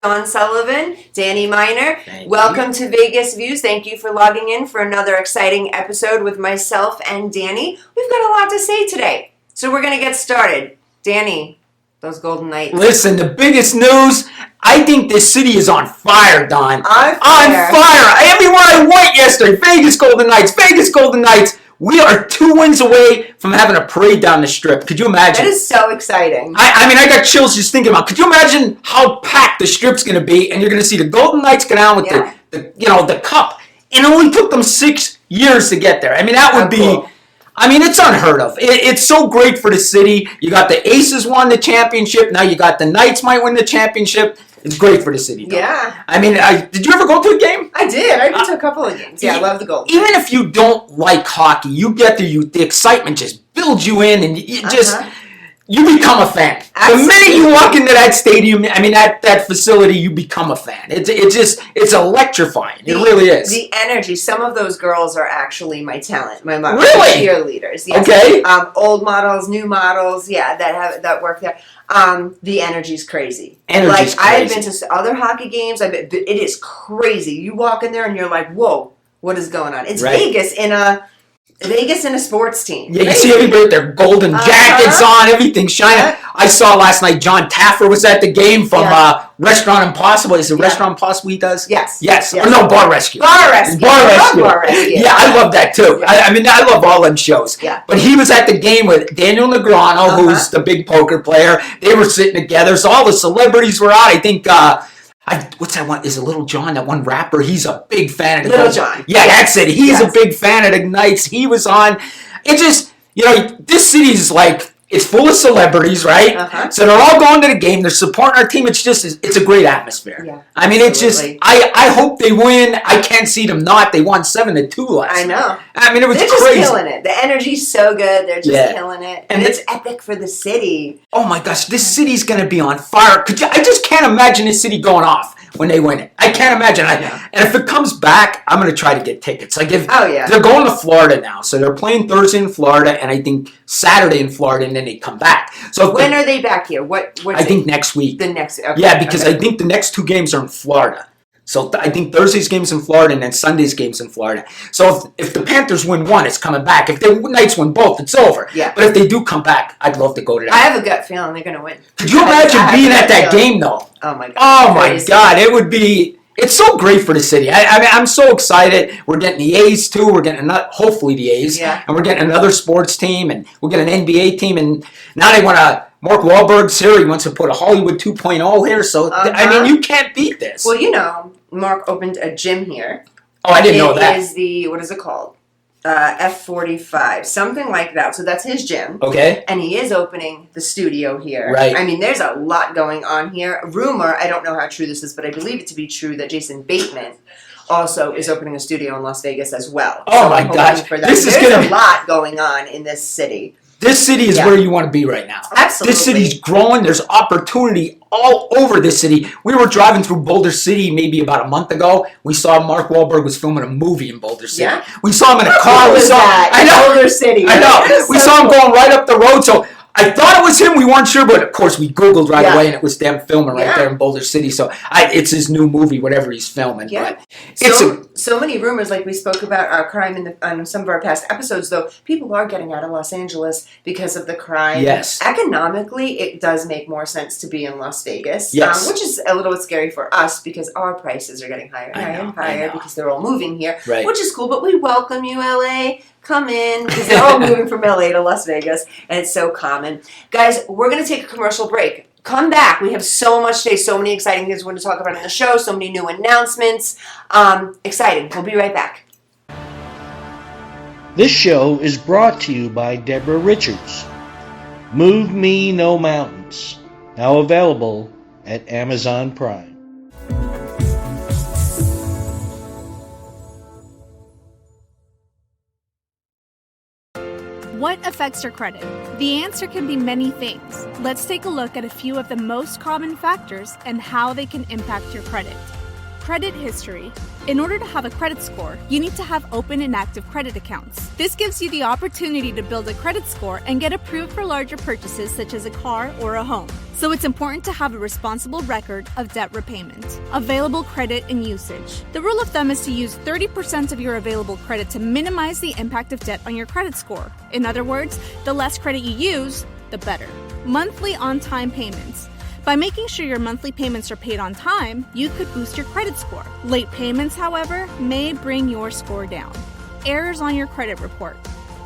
Sullivan, Danny Miner. Welcome to Vegas Views. Thank you for logging in for another exciting episode with myself and Danny. We've got a lot to say today, so we're going to get started. Danny, those Golden Knights. Listen, the biggest news, I think this city is on fire, Don. On fire. Everywhere I went yesterday, Vegas Golden Knights, Vegas Golden Knights. We are 2 wins away from having a parade down the strip. Could you imagine? That is so exciting. I got chills just thinking about it. Could you imagine how packed the strip's going to be? And you're going to see the Golden Knights go down with the cup. And it only took them 6 years to get there. I mean, that would be... Cool. I mean, it's unheard of. It's so great for the city. You got the Aces won the championship. Now you got the Knights might win the championship. It's great for the city, though. Yeah. I mean, did you ever go to a game? I did. I've been to a couple of games. Yeah, I love the Golden. Even if you don't like hockey, you get there, the excitement just builds you in, and you become a fan. Absolutely. The minute you walk into that stadium, I mean, that facility, you become a fan. It's electrifying. It really is. The energy. Some of those girls are actually my talent. My really? Cheerleaders. Yes. Okay. Old models, new models. Yeah, that work there. The energy's crazy. Energy's crazy. I've been to other hockey games. It is crazy. You walk in there and you're like, whoa, what is going on? It's Vegas in a sports team. Yeah, you see everybody with their golden jackets on, everything shining. I saw last night John Taffer was at the game from Restaurant Impossible. Is it Restaurant Impossible he does? Yes. Or no, Bar Rescue. Bar Rescue. Yeah, I love that too. Yeah. I mean, I love all them shows. Yeah. But he was at the game with Daniel Negreanu, who's the big poker player. They were sitting together. So all the celebrities were out. I think... what's that one? Is it Little John, that one rapper? He's a big fan of the Little John. Yeah, that's it. He's a big fan of the Knights. He was on. It just, this city's like, it's full of celebrities, right? So they're all going to the game. They're supporting our team. It's a great atmosphere. Yeah, I mean, it's just, I hope they win. I can't see them not. They won 7-2 last night. I know. I mean, it was crazy. They're just killing it. The energy's so good. They're just killing it. And it's epic for the city. Oh my gosh, this city's going to be on fire. I just can't imagine this city going off when they win it. I can't imagine. And if it comes back, I'm going to try to get tickets. They're going to Florida now. So they're playing Thursday in Florida and I think Saturday in Florida, and then they come back. So when are they back here? I think next week. The next because I think the next 2 games are in Florida. So I think Thursday's game's in Florida and then Sunday's game's in Florida. So if the Panthers win one, it's coming back. If the Knights win both, it's over. Yeah. But if they do come back, I'd love to go to that. I have a gut feeling they're going to win. Could you imagine being at that game, though? Oh, my God. Oh, my God. It would be... It's so great for the city. I mean, I'm so excited. We're getting the A's, too. We're getting, hopefully, the A's. Yeah. And we're getting another sports team. And we're getting an NBA team. And now they want to... Mark Wahlberg's here. He wants to put a Hollywood 2.0 here. So, I mean, you can't beat this. Well, Mark opened a gym here. Oh, I didn't know that. It is what is it called? F45, something like that. So that's his gym. Okay. And he is opening the studio here. Right. I mean, there's a lot going on here. Rumor, I don't know how true this is, but I believe it to be true that Jason Bateman also is opening a studio in Las Vegas as well. Oh, my gosh. There's a lot going on in this city. This city is where you want to be right now. Absolutely. This city's growing. There's opportunity all over this city. We were driving through Boulder City maybe about a month ago. We saw Mark Wahlberg was filming a movie in Boulder City. Yeah. We saw him in a car. I know. Boulder City. I know. We saw him going right up the road. So I thought it was him. We weren't sure, but of course we Googled right away, and it was them filming right there in Boulder City. So it's his new movie, whatever he's filming. Yeah. But so many rumors, like we spoke about crime on some of our past episodes, though. People are getting out of Los Angeles because of the crime. Yes. Economically, it does make more sense to be in Las Vegas. Yes. Which is a little bit scary for us because our prices are getting higher and higher because they're all moving here, which is cool. But we welcome you, LA. Come in, because they're all moving from LA to Las Vegas, and it's so common. Guys, we're going to take a commercial break. Come back. We have so much today, so many exciting things we're going to talk about in the show, so many new announcements. Exciting. We'll be right back. This show is brought to you by Deborah Richards. Move Me No Mountains. Now available at Amazon Prime. What affects your credit? The answer can be many things. Let's take a look at a few of the most common factors and how they can impact your credit. Credit history. In order to have a credit score, you need to have open and active credit accounts. This gives you the opportunity to build a credit score and get approved for larger purchases such as a car or a home. So it's important to have a responsible record of debt repayment. Available credit and usage. The rule of thumb is to use 30% of your available credit to minimize the impact of debt on your credit score. In other words, the less credit you use, the better. Monthly on-time payments. By making sure your monthly payments are paid on time, you could boost your credit score. Late payments, however, may bring your score down. Errors on your credit report.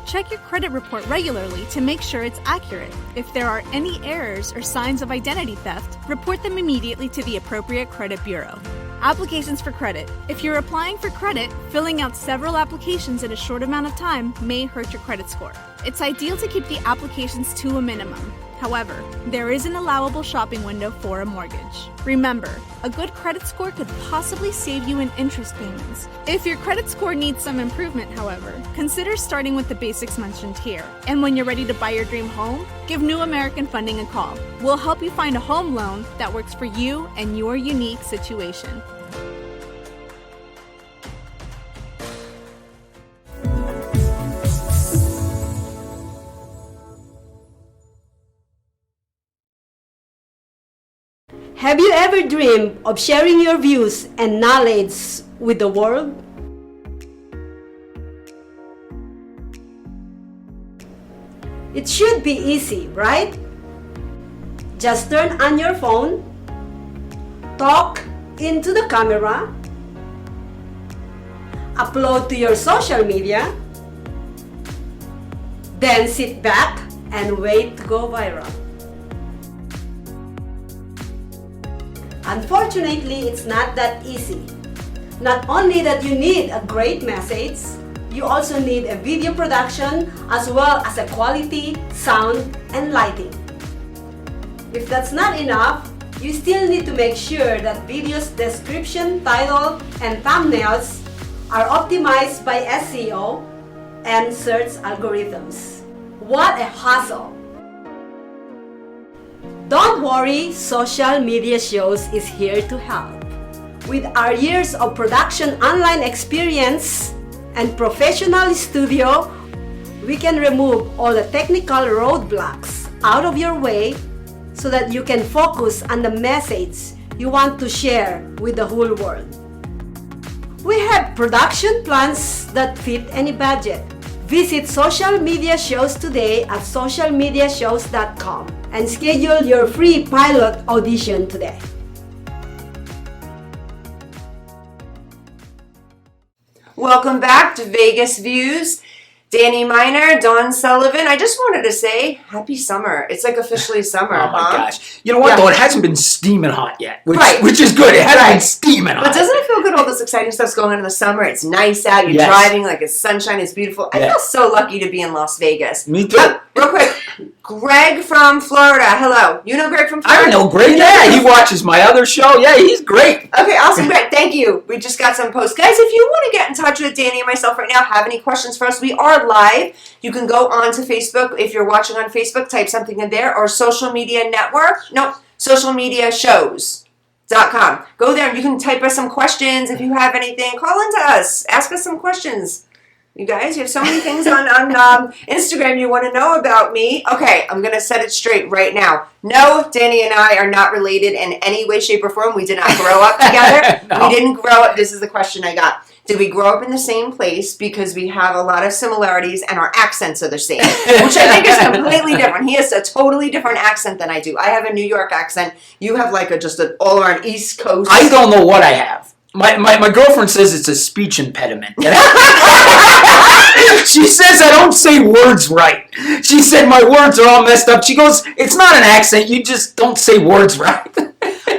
Check your credit report regularly to make sure it's accurate. If there are any errors or signs of identity theft, report them immediately to the appropriate credit bureau. Applications for credit. If you're applying for credit, filling out several applications in a short amount of time may hurt your credit score. It's ideal to keep the applications to a minimum. However, there is an allowable shopping window for a mortgage. Remember, a good credit score could possibly save you in interest payments. If your credit score needs some improvement, however, consider starting with the basics mentioned here. And when you're ready to buy your dream home, give New American Funding a call. We'll help you find a home loan that works for you and your unique situation. Have you ever dreamed of sharing your views and knowledge with the world? It should be easy, right? Just turn on your phone, talk into the camera, upload to your social media, then sit back and wait to go viral. Unfortunately, it's not that easy. Not only that you need a great message, you also need a video production as well as a quality sound and lighting. If that's not enough, you still need to make sure that video's description, title, and thumbnails are optimized by SEO and search algorithms. What a hassle! Don't worry, Social Media Shows is here to help. With our years of production online experience and professional studio, we can remove all the technical roadblocks out of your way so that you can focus on the message you want to share with the whole world. We have production plans that fit any budget. Visit Social Media Shows today at socialmediashows.com and schedule your free pilot audition today. Welcome back to Vegas Views. Danny Miner, Dawn Sullivan. I just wanted to say happy summer. It's like officially summer. Oh my gosh. You know what though? It hasn't been steaming hot yet, which is good. It hasn't been steaming hot. But doesn't it feel good, all this exciting stuff's going on in the summer? It's nice out. You're driving like it's sunshine. It's beautiful. I feel so lucky to be in Las Vegas. Me too. Real quick, Greg from Florida. Hello. You know Greg from Florida? I know Greg. Yeah, he watches my other show. Yeah, he's great. Okay, awesome, Greg. Thank you. We just got some posts. Guys, if you want to get in touch with Danny and myself right now, have any questions for us, we are live. You can go on to Facebook. If you're watching on Facebook, type something in there. Or social media network. No, socialmediashows.com. Go there and you can type us some questions. If you have anything, call into us. Ask us some questions. You guys, you have so many things on Instagram you want to know about me. Okay, I'm going to set it straight right now. No, Danny and I are not related in any way, shape, or form. We did not grow up together. No. We didn't grow up. This is the question I got. Did we grow up in the same place? Because we have a lot of similarities and our accents are the same, which I think is completely different. He has a totally different accent than I do. I have a New York accent. You have like just an all-around East Coast. I don't know what I have. My girlfriend says it's a speech impediment. She says I don't say words right. She said my words are all messed up. She goes, it's not an accent. You just don't say words right.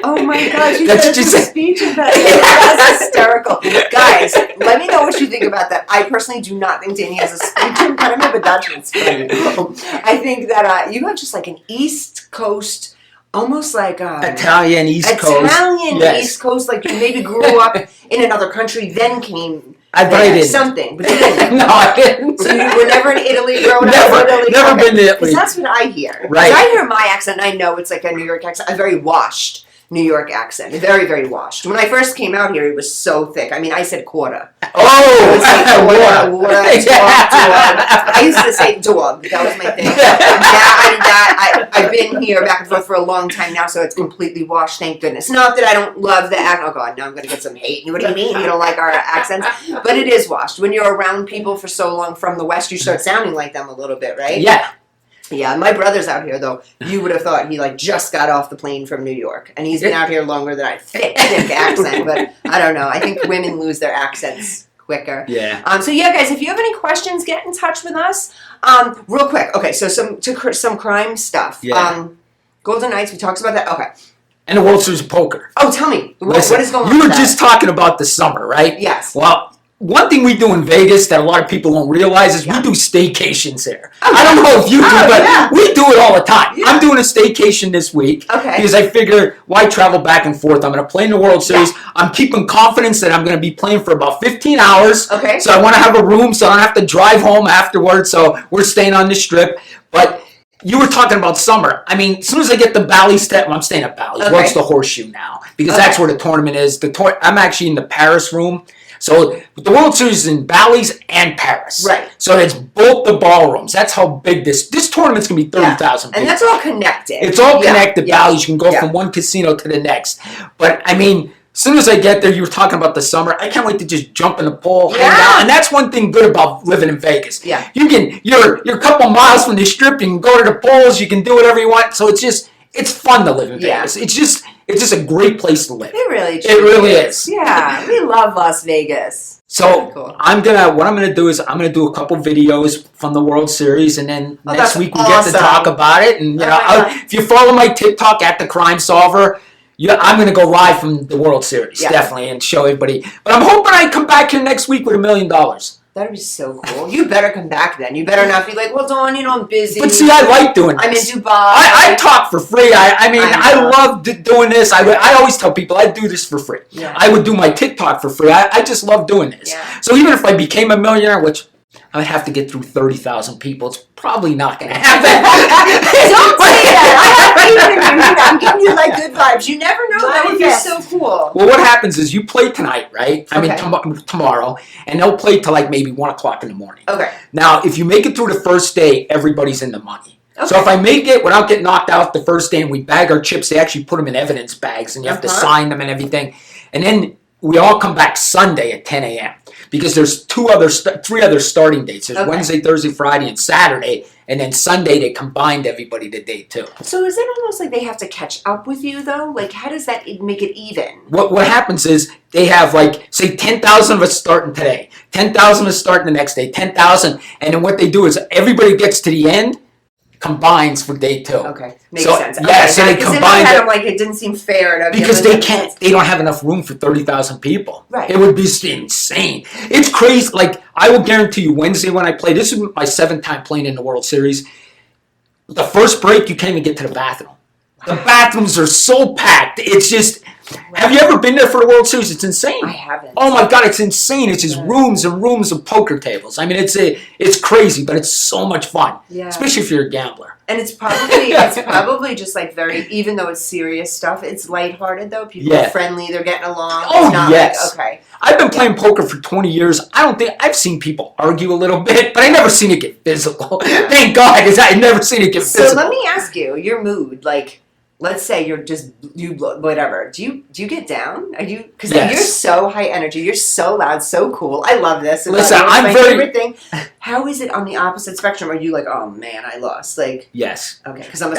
Oh my gosh, you said it's a speech impediment. That's hysterical. Guys, let me know what you think about that. I personally do not think Danny has a speech impediment, but that's what's funny. I think that you have just like an East Coast, almost like Italian East Coast. Italian East Coast, like you maybe grew up in another country, then came. But I didn't. Something, but you didn't. No, I didn't. So you were never in Italy growing up? Never been to Italy. Because that's what I hear. Right. I hear my accent, and I know it's like a New York accent. I'm very washed. New York accent. Very, very washed. When I first came out here, it was so thick. I mean, I said quarter. Oh! Water, dog. I used to say dog. That was my thing. I've been here back and forth for a long time now, so it's completely washed, thank goodness. Not that I don't love the accent. Oh, God, now I'm going to get some hate. What do you mean you don't like our accents? But it is washed. When you're around people for so long from the West, you start sounding like them a little bit, right? Yeah. Yeah, my brother's out here, though. You would have thought he, just got off the plane from New York. And he's been out here longer than I thick accent. But I don't know. I think women lose their accents quicker. Yeah. So, yeah, guys, if you have any questions, get in touch with us. Real quick. Okay, so some crime stuff. Yeah. Golden Knights, we talked about that. Okay. And the World Series of Poker. Oh, tell me. Listen, what is going on you were with just that? talking about the summer, right? Yes. Well, one thing we do in Vegas that a lot of people don't realize is we do staycations there. Oh, I don't know if you do, but we do it all the time. Yeah. I'm doing a staycation this week because I figure why travel back and forth? I'm going to play in the World Series. Yeah. I'm keeping confidence that I'm going to be playing for about 15 hours. Okay. So I want to have a room so I don't have to drive home afterwards. So we're staying on the Strip. But you were talking about summer. I mean, as soon as I get the Bally's, I'm staying at Bally's. Okay. Well, it's the Horseshoe now because that's where the tournament is. I'm actually in the Paris room. So the World Series is in Bally's and Paris. Right. So it's both the ballrooms. That's how big this tournament's going to be 30,000 people. And that's all connected. It's all connected. Bally's. You can go from one casino to the next. But, I mean, as soon as I get there, you were talking about the summer. I can't wait to just jump in the pool, hang out. And that's one thing good about living in Vegas. Yeah. You're a couple miles from the Strip. You can go to the pools. You can do whatever you want. So it's fun to live in Vegas. It's just a great place to live. It really is. Yeah, we love Las Vegas. So cool. what I'm gonna do is I'm gonna do a couple videos from the World Series, and then next week we get to talk about it. And if you follow my TikTok at the Crime Solver, I'm gonna go live from the World Series definitely and show everybody. But I'm hoping I come back here next week with $1 million. That'd be so cool. You better come back then. You better not be like, well, Dawn, I'm busy. But see, I like doing this. I'm in Dubai. I talk for free. I love doing this. I always tell people I do this for free. Yeah. I would do my TikTok for free. I just love doing this. Yeah. So even if I became a millionaire, which I would have to get through 30,000 people, it's probably not going to happen. Don't say that. I'm giving you good vibes. You never know. That would be so cool. Well, what happens is you play tonight, right? I mean, tomorrow, and they'll play till maybe 1 o'clock in the morning. Okay. Now, if you make it through the first day, everybody's in the money. Okay. So if I make it without getting knocked out the first day and we bag our chips, they actually put them in evidence bags and you have to sign them and everything. And then we all come back Sunday at 10 a.m. because there's three other starting dates. There's Wednesday, Thursday, Friday, and Saturday. And then Sunday, they combined everybody to day 2. So is it almost like they have to catch up with you, though? How does that make it even? What happens is they have, say, 10,000 of us starting today. 10,000 of us starting the next day. 10,000. And then what they do is everybody gets to the end, combines for day 2. Okay, makes sense. Yeah, okay. so they combine. combine. I'm it didn't seem fair to because they can't. They don't have enough room for 30,000 people. Right. It would be insane. It's crazy. I will guarantee you, Wednesday when I play, this is my 7th time playing in the World Series. The first break, you can't even get to the bathroom. The bathrooms are so packed. It's just. Have you ever been there for the World Series? It's insane. I haven't. Oh my God, it's insane. It's just rooms and rooms of poker tables. I mean, it's crazy, but it's so much fun. Yeah. Especially if you're a gambler. And it's probably just very, even though it's serious stuff, it's lighthearted though. People are friendly, they're getting along. Oh, it's not yes. Okay. I've been playing poker for 20 years. I've seen people argue a little bit, but I never seen it get physical. Thank God, I've never seen it get physical. So let me ask you, your mood, let's say whatever. Do you get down? Are you? Because you're so high energy. You're so loud, so cool. I love this. Listen, I'm my favorite thing. How is it on the opposite spectrum? Are you oh man, I lost? Yes. Okay, because I'm the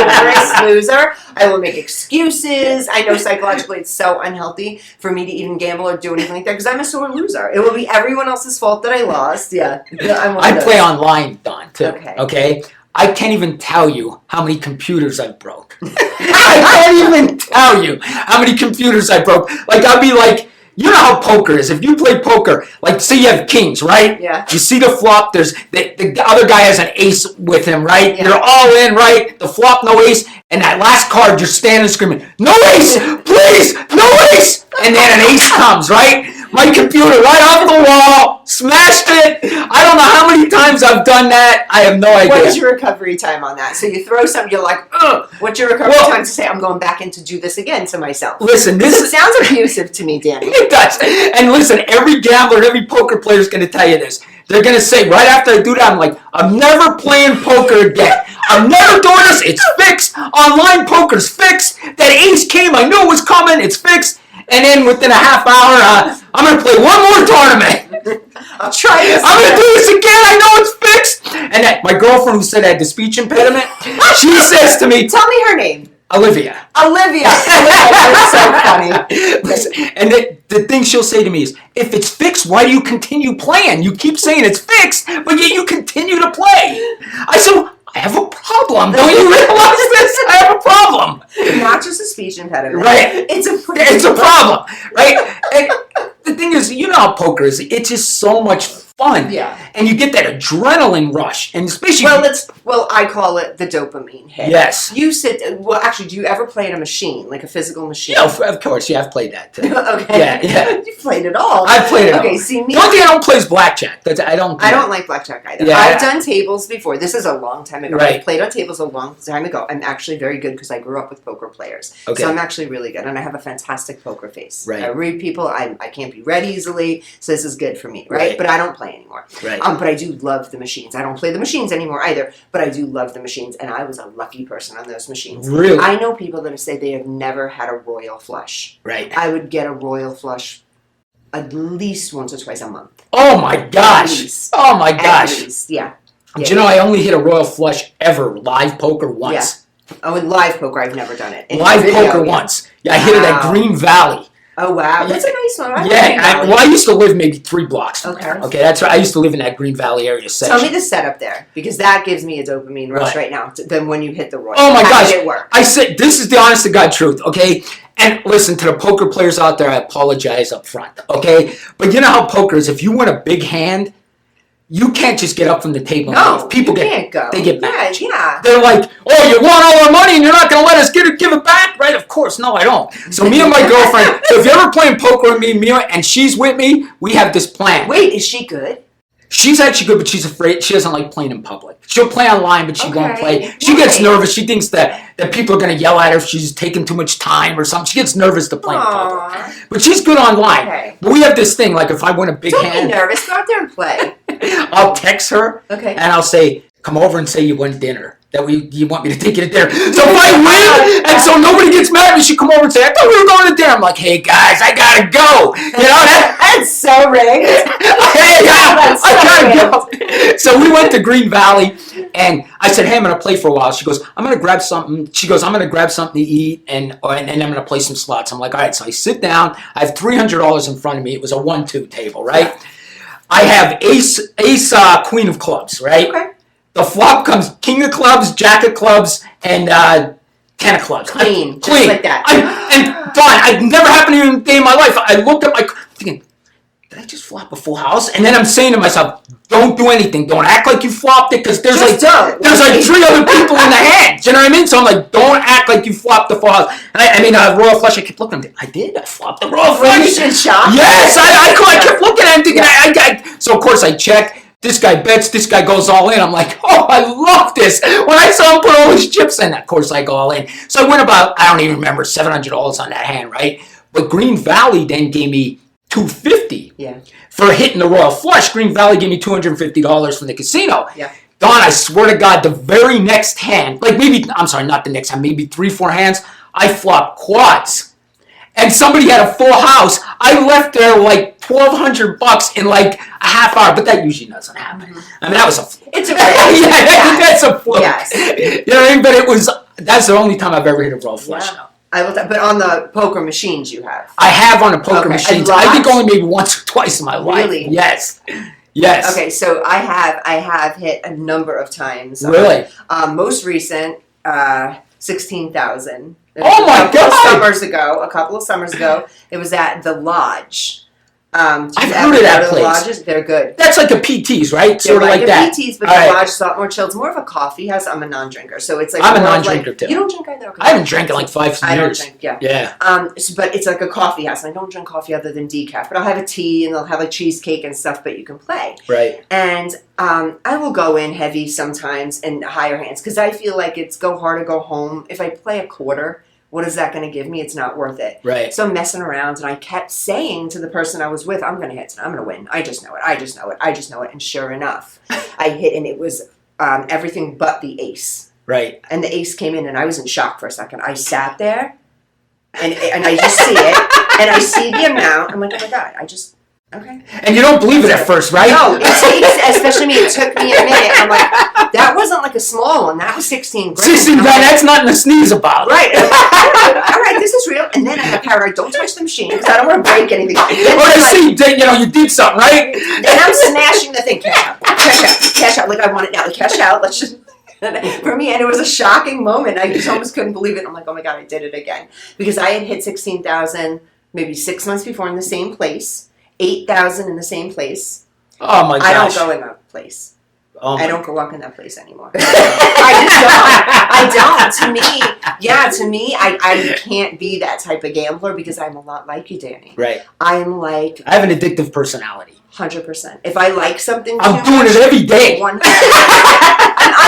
sorest loser. I will make excuses. I know psychologically it's so unhealthy for me to even gamble or do anything like that because I'm a sore loser. It will be everyone else's fault that I lost. Yeah. I play online, Don, too. Okay. I can't even tell you how many computers I broke. I can't even tell you how many computers I broke. I'll be you know how poker is. If you play poker, say you have kings, right? Yeah. You see the flop, there's the other guy has an ace with him, right? Yeah. You're all in, right? The flop, no ace. And that last card, you're standing screaming, no ace, please, no ace. And then an ace comes, right? my computer right off the wall, smashed it. I don't know how many times I've done that. I have no idea. What is your recovery time on that? So you throw something, you're like, ugh. What's your recovery time to say, I'm going back in to do this again to myself? Listen, it sounds abusive to me, Danny. It does. And listen, every gambler, every poker player is going to tell you this. They're going to say, right after I do that, I'm like, I'm never playing poker again. I'm never doing this. It's fixed. Online poker's fixed. That ace came. I knew it was coming. It's fixed. And then within a half hour, I'm going to play one more tournament. I'll try this. I'm going to do this again. I know it's fixed. And my girlfriend who said I had the speech impediment, she says to me, tell me her name. Olivia. That's so funny. Listen, and the thing she'll say to me is, if it's fixed, why do you continue playing? You keep saying it's fixed, but yet you continue to play. I said, I have a problem. Don't you realize this? I have a problem. Not just a speech impediment. Right. It's a problem. Right? And the thing is, you know how poker is. It's just so much fun. Yeah. And you get that adrenaline rush. And especially... Well, I call it the dopamine hit. Yes. Actually, do you ever play in a machine, like a physical machine? Yeah, of course. Yeah, I've played that too. Okay. Yeah. You've played it all. I've played it all. Okay, see me. The only thing I don't play is blackjack. I don't like blackjack either. Yeah. I've done tables before. This is a long time ago. Right. I played on tables a long time ago. I'm actually very good because I grew up with poker players. Okay. So I'm actually really good, and I have a fantastic poker face. Right. I read people. I can't be read easily, so this is good for me, right? But I don't play anymore. Right. But I do love the machines. I don't play the machines anymore either, but I do love the machines, and I was a lucky person on those machines. Really? I know people that have said they have never had a royal flush. Right. I would get a royal flush at least once or twice a month. Oh my gosh. Oh my gosh. At least, yeah. Do you know I only hit a royal flush ever, live poker once? Yeah. Oh, in live poker, I've never done it. Live poker once. Yeah, I hit it at Green Valley. Oh, wow. That's a nice one. I used to live maybe 3 blocks from Okay. there. Okay, that's right. I used to live in that Green Valley area section. Tell me the setup there, because that gives me a dopamine rush right now than when you hit the royal. Oh my How gosh. did it work? I said, this is the honest to God truth, okay? And listen, to the poker players out there, I apologize up front, okay? But you know how poker is, if you win a big hand, you can't just get up from the table. No, people can't go. They get mad. Yeah. They're like, oh, you want all our money and you're not going to let us give it back? Right? Of course. No, I don't. So me and my girlfriend, so if you're ever playing poker with me and she's with me, we have this plan. Wait, is she good? She's actually good, but she's afraid. She doesn't like playing in public. She'll play online, but she won't play. She gets nervous. She thinks that people are going to yell at her if she's taking too much time or something. She gets nervous to play in public. But she's good online. Okay. But we have this thing, like if I win a big hand. Don't be nervous. Go out there and play. I'll text her. Okay. And I'll say, come over and say you won dinner. That you want me to take you to dinner. So if I win, and so nobody gets mad at me, she come over and say, I thought we were going to dinner. I'm like, hey guys, I gotta go. You know, that's so rigged. Hey, I gotta go. So we went to Green Valley, and I said, hey, I'm gonna play for a while. She goes, I'm gonna grab something. She goes, I'm gonna grab something to eat, and I'm gonna play some slots. I'm like, all right. So I sit down. I have $300 in front of me. It was a 1-2 table, right? I have ace, queen of clubs, right? Okay. The flop comes king of clubs, jack of clubs, and 10 of clubs. Clean. Clean. Just like that. And Don, it never happened to me in a day in my life. I looked up, thinking, did I just flop a full house? And then I'm saying to myself, don't do anything. Don't act like you flopped it, because there's like 3 other people in the hand. Do you know what I mean? So I'm like, don't act like you flopped the full house. And royal flush, I kept looking at him. I did. I flopped the royal flush. Were you in shock? Yes. I kept looking at him thinking, so of course I checked. This guy bets, this guy goes all in. I'm like, oh, I love this. When I saw him put all his chips in, of course I go all in. So I went about, I don't even remember, $700 on that hand, right? But Green Valley then gave me $250 for hitting the royal flush. Green Valley gave me $250 from the casino. Yeah. Don, I swear to God, the very next hand, not the next hand, maybe 3-4 hands, I flopped quads. And somebody had a full house. I left there like $1,200 in like a half hour, but that usually doesn't happen. I mean, that was a fluke. It's a that's a fluke. Yes. You know what I mean? But that's the only time I've ever hit a royal flush. Yeah. But on the poker machines you have. I have on the poker machines. I think only maybe once or twice in my life. Really? Yes. Yes. Okay, so I have hit a number of times. Really? Most recent, 16,000. Oh my God! A couple of summers ago, it was at the Lodge. I've heard of that place. Lodges, they're good. That's like a PT's, right? Sort of like that. PT's, but the lodge is a lot more chilled. It's more of a coffee house. I'm a non-drinker, so it's like I'm a non-drinker too. You don't drink either. Okay. I haven't drank in like 5 years. I don't drink. Yeah. Yeah. But it's like a coffee house, and I don't drink coffee other than decaf. But I'll have a tea, and they'll have like cheesecake and stuff. But you can play. Right. And I will go in heavy sometimes and higher hands because I feel like it's go hard or go home. If I play a quarter, what is that going to give me? It's not worth it. Right. So I'm messing around, and I kept saying to the person I was with, I'm going to hit tonight. I'm going to win. I just know it. I just know it. I just know it. And sure enough, I hit, and it was everything but the ace. Right. And the ace came in, and I was in shock for a second. I sat there, and I just see it, and I see the amount. I'm like, oh my God, okay. And you don't believe it at first, right? No, especially me. It took me a minute. I'm like, that wasn't like a small one. That was 16 grand. 16 grand, that's nothing to sneeze about. Right. All right, this is real. And then I got paranoid. Don't touch the machine because I don't want to break anything. Or I see, you did something, right? And I'm smashing the thing. Cash out. Like, I want it now. Like, cash out. Let's just... For me, and it was a shocking moment. I just almost couldn't believe it. I'm like, oh my God, I did it again. Because I had hit 16,000 maybe 6 months before in the same place. 8,000 in the same place. Oh my gosh. I don't go in that place. I don't go walk in that place anymore. I just don't. To me, I can't be that type of gambler because I'm a lot like you, Danny. Right. I have an addictive personality. 100%. If I like something I'm doing it every day. I'm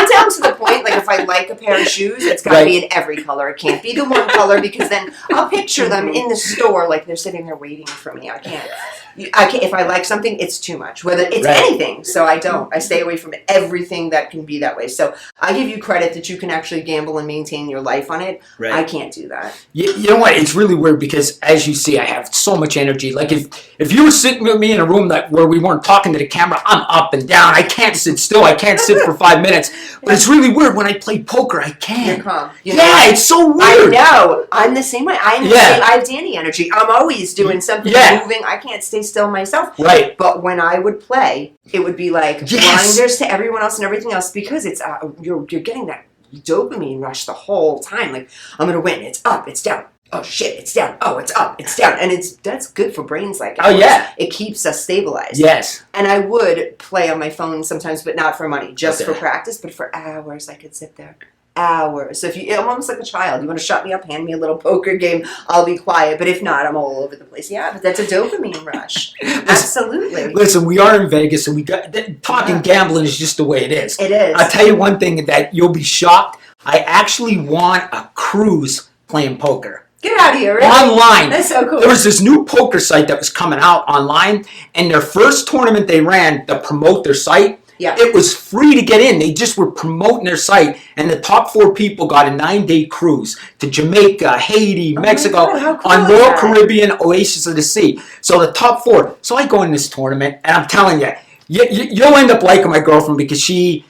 down to the point, like if I like a pair of shoes, it's got to be in every color. It can't be the one color because then I'll picture them in the store like they're sitting there waiting for me. I can't. If I like something, it's too much. Whether it's anything, so I don't. I stay away from everything that can be that way. So I give you credit that you can actually gamble and maintain your life on it. Right. I can't do that. You know what? It's really weird because, as you see, I have so much energy. Like if you were sitting with me in a room where we weren't talking to the camera, I'm up and down. I can't sit still. I can't sit for 5 minutes. But it's really weird when I play poker. I can. You're calm. It's so weird. I know. I'm the same way. I'm the same. I have Danny energy. I'm always doing something moving. I can't stay still myself. Right. But when I would play, it would be like blinders to everyone else and everything else because it's you're getting that dopamine rush the whole time. Like, I'm gonna win. It's up. It's down. Oh shit! It's down. Oh, it's up. It's down. And that's good for brains like ours. Oh yeah. It keeps us stabilized. Yes. And I would play on my phone sometimes, but not for money, just for practice. But for hours, I could sit there. Hours. So I'm almost like a child. You want to shut me up, hand me a little poker game, I'll be quiet. But if not, I'm all over the place. Yeah, but that's a dopamine rush. Absolutely. Listen, we are in Vegas, and we got talking gambling is just the way it is. It is. I'll tell you one thing that you'll be shocked. I actually won a cruise playing poker. Get out of here, really? Online. That's so cool. There was this new poker site that was coming out online, and their first tournament they ran to promote their site, it was free to get in. They just were promoting their site, and the top 4 people got a 9-day cruise to Jamaica, Haiti, Mexico, on Royal Caribbean, Oasis of the Sea. So the top 4. So I go in this tournament, and I'm telling you, you'll end up liking my girlfriend because she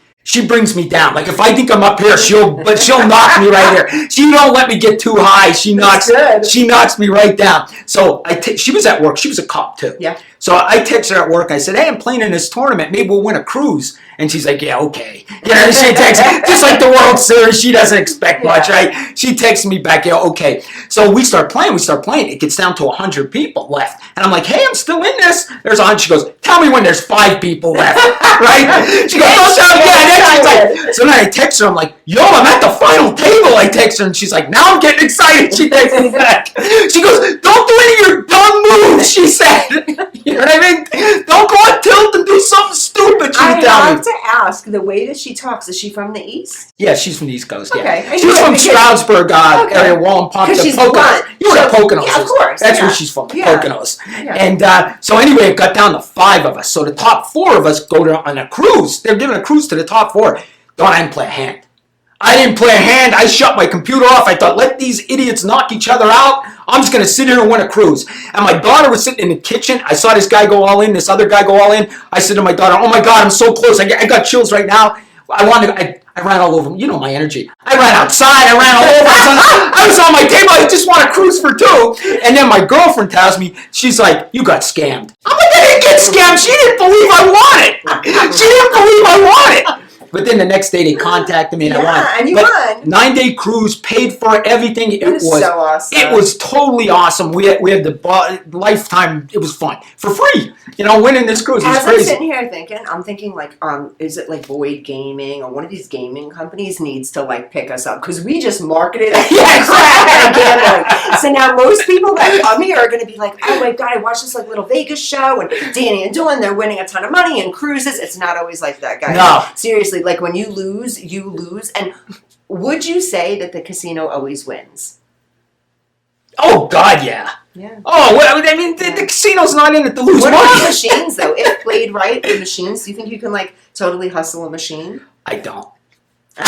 brings me down. Like if I think I'm up here, she'll knock me right here. She don't let me get too high. She knocks me right down. So she was at work. She was a cop too. Yeah. So I text her at work. I said, "Hey, I'm playing in this tournament. Maybe we'll win a cruise." And she's like, "Yeah, okay." You know, she texts just like the World Series. She doesn't expect much, right? She texts me back, "Yeah, okay." So we start playing. It gets down to 100 people left, and I'm like, "Hey, I'm still in this." There's 100. She goes, "Tell me when there's 5 people left." Right? She goes, "Oh, she's like, so then I text her. I'm like, "Yo, I'm at the final table." I text her, and she's like, "Now I'm getting excited." She texts me back. She goes, "Don't do any of your dumb moves," she said. You know what I mean? Don't go on tilt and do something stupid. I have to ask, the way that she talks, is she from the East? Yeah, she's from the East Coast. Yeah. Okay. She's from Stroudsburg area, Wallenpauck. Because she's blunt. You were at Poconos. Yeah, of course. That's where she's from, Poconos. Yeah. And so anyway, it got down to 5 of us. So the top 4 of us go on a cruise. They're giving a cruise to the top 4. I didn't play a hand. I shut my computer off. I thought, let these idiots knock each other out. I'm just going to sit here and win a cruise. And my daughter was sitting in the kitchen. I saw this guy go all in, this other guy go all in. I said to my daughter, "Oh my God, I'm so close. I got chills right now." I ran all over him. You know my energy. I ran outside. I ran all over. I was on my table. I just want a cruise for 2. And then my girlfriend tells me, she's like, "You got scammed." I'm like, "I didn't get scammed. She didn't believe I won it. She didn't believe I won it." But then the next day they contacted me and I won. And you won. 9-day cruise, paid for everything. It was so awesome. It was totally awesome. We had the lifetime. It was fun for free. Winning this cruise was crazy. I'm sitting here thinking, like, is it like Void Gaming or one of these gaming companies needs to like pick us up because we just marketed it. So now most people that come here are going to be like, oh my God, I watched this like little Vegas show and Danny and Dawn, they're winning a ton of money and cruises. It's not always like that, guys. No. Seriously, like when you lose, you lose. And would you say that the casino always wins? Oh God, yeah. Yeah. Oh, well, I mean, the casino's not in it to lose money. What about machines, though? If played right, the machines, do you think you can, like, totally hustle a machine? I don't. I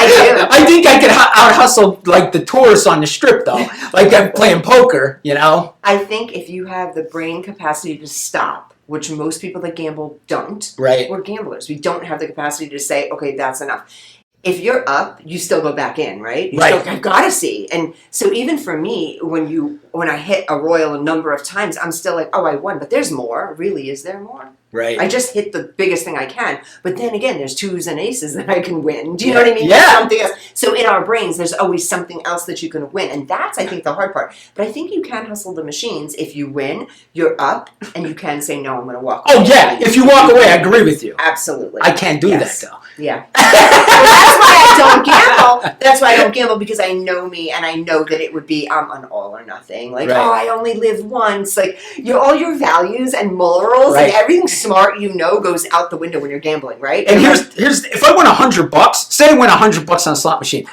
do. I think I could out-hustle, like, the tourists on the strip, though. Like, I'm playing poker, I think if you have the brain capacity to stop, which most people that gamble don't. Right. We're gamblers. We don't have the capacity to say, okay, that's enough. If you're up, you still go back in, right? I've got to see. And so even for me, when I hit a royal a number of times, I'm still like, oh, I won. But there's more. Really, is there more? Right. I just hit the biggest thing I can. But then again, there's twos and aces that I can win. Do you know what I mean? Yeah. There's something else. So in our brains, there's always something else that you can win. And that's, I think, the hard part. But I think you can hustle the machines. If you win, you're up, and you can say, no, I'm going to walk away. Oh, yeah. If you walk away, I agree with you. Absolutely. I can't do that, though. Yeah. That's why I don't gamble. That's why I don't gamble, because I know me and I know that it would be an all or nothing. Like, right. Oh, I only live once. Like, all your values and morals and everything smart goes out the window when you're gambling, right? And here's if I win $100, say I win $100 on a slot machine,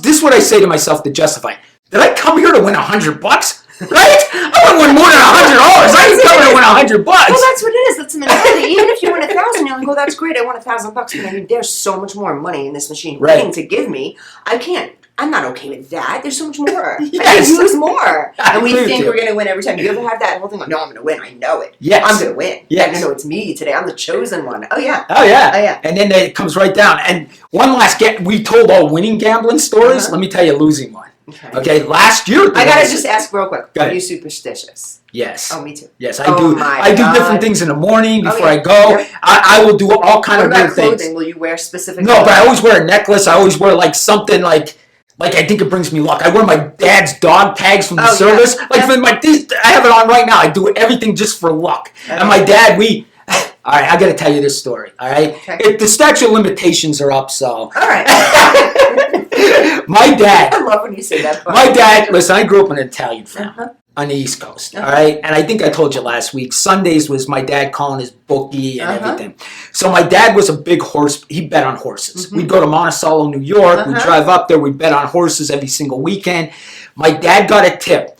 this is what I say to myself to justify. Did I come here to win $100? Right? I wouldn't win more than $100. I didn't come here to win $100. Well, that's what it is. That's the mentality. Even if you win 1,000, you're like, "Oh, that's great. I won $1,000." But I mean, there's so much more money in this machine waiting to give me. I'm not okay with that. There's so much more. Yes. I can use more. And we agree with think you. we're going to win every time. You ever have that whole thing like, no, I'm going to win. I know it. Yes. I'm going to win. Yes. No, it's me today. I'm the chosen one. Oh, yeah. Oh, yeah. Oh, yeah. And then it comes right down. And one last we told all winning gambling stories. Uh-huh. Let me tell you a losing one. Okay, last year. I got to just ask real quick. Go Are ahead. you superstitious? Yes. Oh, me too. Yes, I Oh, do. my I do God. different things in the morning before yeah. I go. Yep. I will do all kind What of about weird clothing? things. Will you wear specific No, but I always wear a necklace. I always wear like something like I think it brings me luck. I wear my dad's dog tags from the service. Yeah. Like I have it on right now. I do everything just for luck. Okay. And my dad, all right, I got to tell you this story. All right, if the statute of limitations are up, so all right. my dad. I love when you say that. My dad. Listen, I grew up in an Italian family. On the East Coast, all right? And I think I told you last week, Sundays was my dad calling his bookie and everything. So my dad was a big horse, he bet on horses. We'd go to Monticello, New York, we'd drive up there, we'd bet on horses every single weekend. My dad got a tip.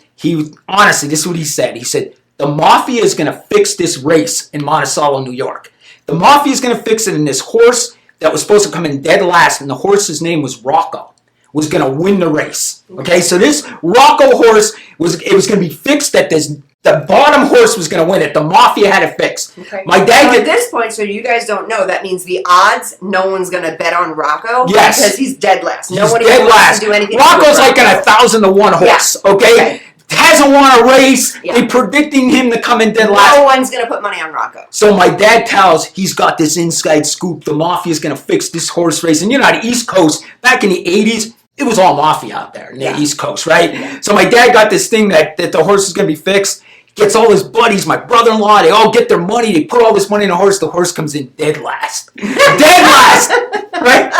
Honestly, this is what he said. He said, the Mafia is going to fix this race in Monticello, New York. The Mafia is going to fix it in this horse that was supposed to come in dead last, and the horse's name was Rocco. Was going to win the race. Okay, so this Rocco horse was going to be fixed that the bottom horse was going to win it. The Mafia had it fixed. Okay. My dad at this point, so you guys don't know, that means the odds, no one's going to bet on Rocco. Yes. Because he's dead last. He's dead last. To do anything. Rocco's like an 1,000-to-1 horse. Yeah. Okay? Hasn't won a race. Yeah. They're predicting him to come in dead last. No one's going to put money on Rocco. So my dad tells he's got this inside scoop. The Mafia's going to fix this horse race. And the East Coast, back in the 80s, it was all Mafia out there in the East Coast, right? Yeah. So my dad got this thing that the horse is going to be fixed. Gets all his buddies, my brother-in-law, they all get their money. They put all this money in the horse. The horse comes in dead last. Dead last! Right?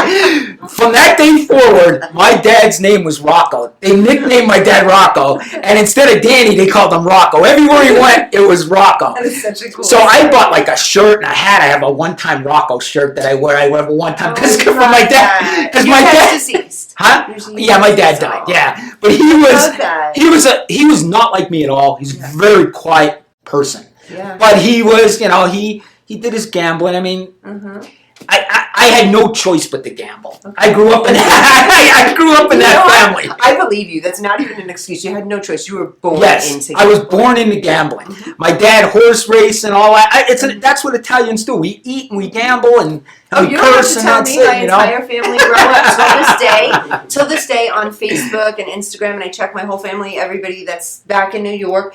From that day forward, my dad's name was Rocco. They nicknamed my dad Rocco. And instead of Danny, they called him Rocco. Everywhere he went, it was Rocco. That is such a cool So I bought like a shirt and a hat. I have a one-time Rocco shirt that I wear. I wear one time because from my dad. Because my dad deceased. Huh? Yeah, my dad died. Yeah, but he was not like me at all. He's a very quiet person. Yeah. But he was, he did his gambling. I mean, I had no choice but to gamble. Okay. I grew up in that family. I believe you. That's not even an excuse. You had no choice. You were born into gambling. I was born into gambling. My dad horse race and all that. That's what Italians do. We eat and we gamble and you curse don't have to tell me. My entire family grew up till this day on Facebook and Instagram, and I check my whole family, everybody that's back in New York,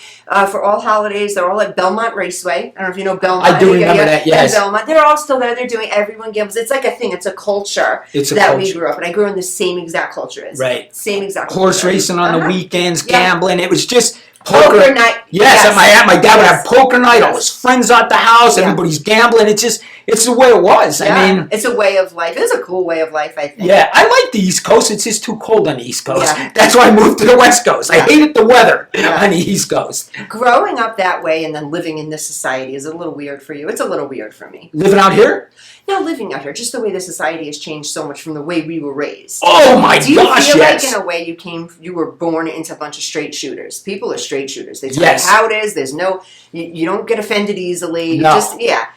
for all holidays. They're all at Belmont Raceway. I don't know if you know Belmont. I do remember that, yes. Belmont. They're all still there. They're doing, everyone gambles. It's like a thing. It's a culture we grew up in. I grew in the same exact culture as. Right. Same exact horse culture. Racing on the weekends, gambling. It was just... Poker night. Yes, at my dad would have poker night. All his friends at the house. Everybody's gambling. It's the way it was. Yeah. I mean, it's a way of life. It's a cool way of life, I think. Yeah, I like the East Coast. It's just too cold on the East Coast. Yeah. That's why I moved to the West Coast. I hated the weather on the East Coast. Growing up that way and then living in this society is a little weird for you. It's a little weird for me. Living out here? Not living out here. Just the way the society has changed so much from the way we were raised. Oh my gosh! Do you feel like in a way you were born into a bunch of straight shooters? People are straight shooters. They tell you how it is. There's no, you don't get offended easily. No.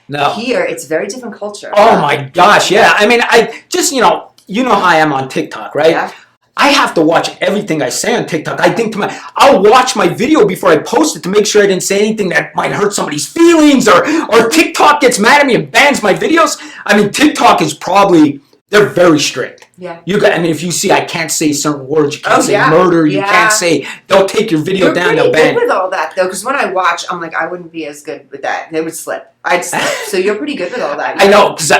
No. Here, it's a very different culture. Oh my gosh! Yeah. I mean, I just you know how I am on TikTok, right? Yeah. I have to watch everything I say on TikTok. I think I'll watch my video before I post it to make sure I didn't say anything that might hurt somebody's feelings or TikTok gets mad at me and bans my videos. I mean, TikTok is they're very strict. Yeah. If you see I can't say certain words, you can't say murder, you can't say, they'll take your video down, they'll ban it. You're pretty good with all that, though, because when I watch, I'm like, I wouldn't be as good with that. They would slip. I'd slip. So you're pretty good with all that. I know, because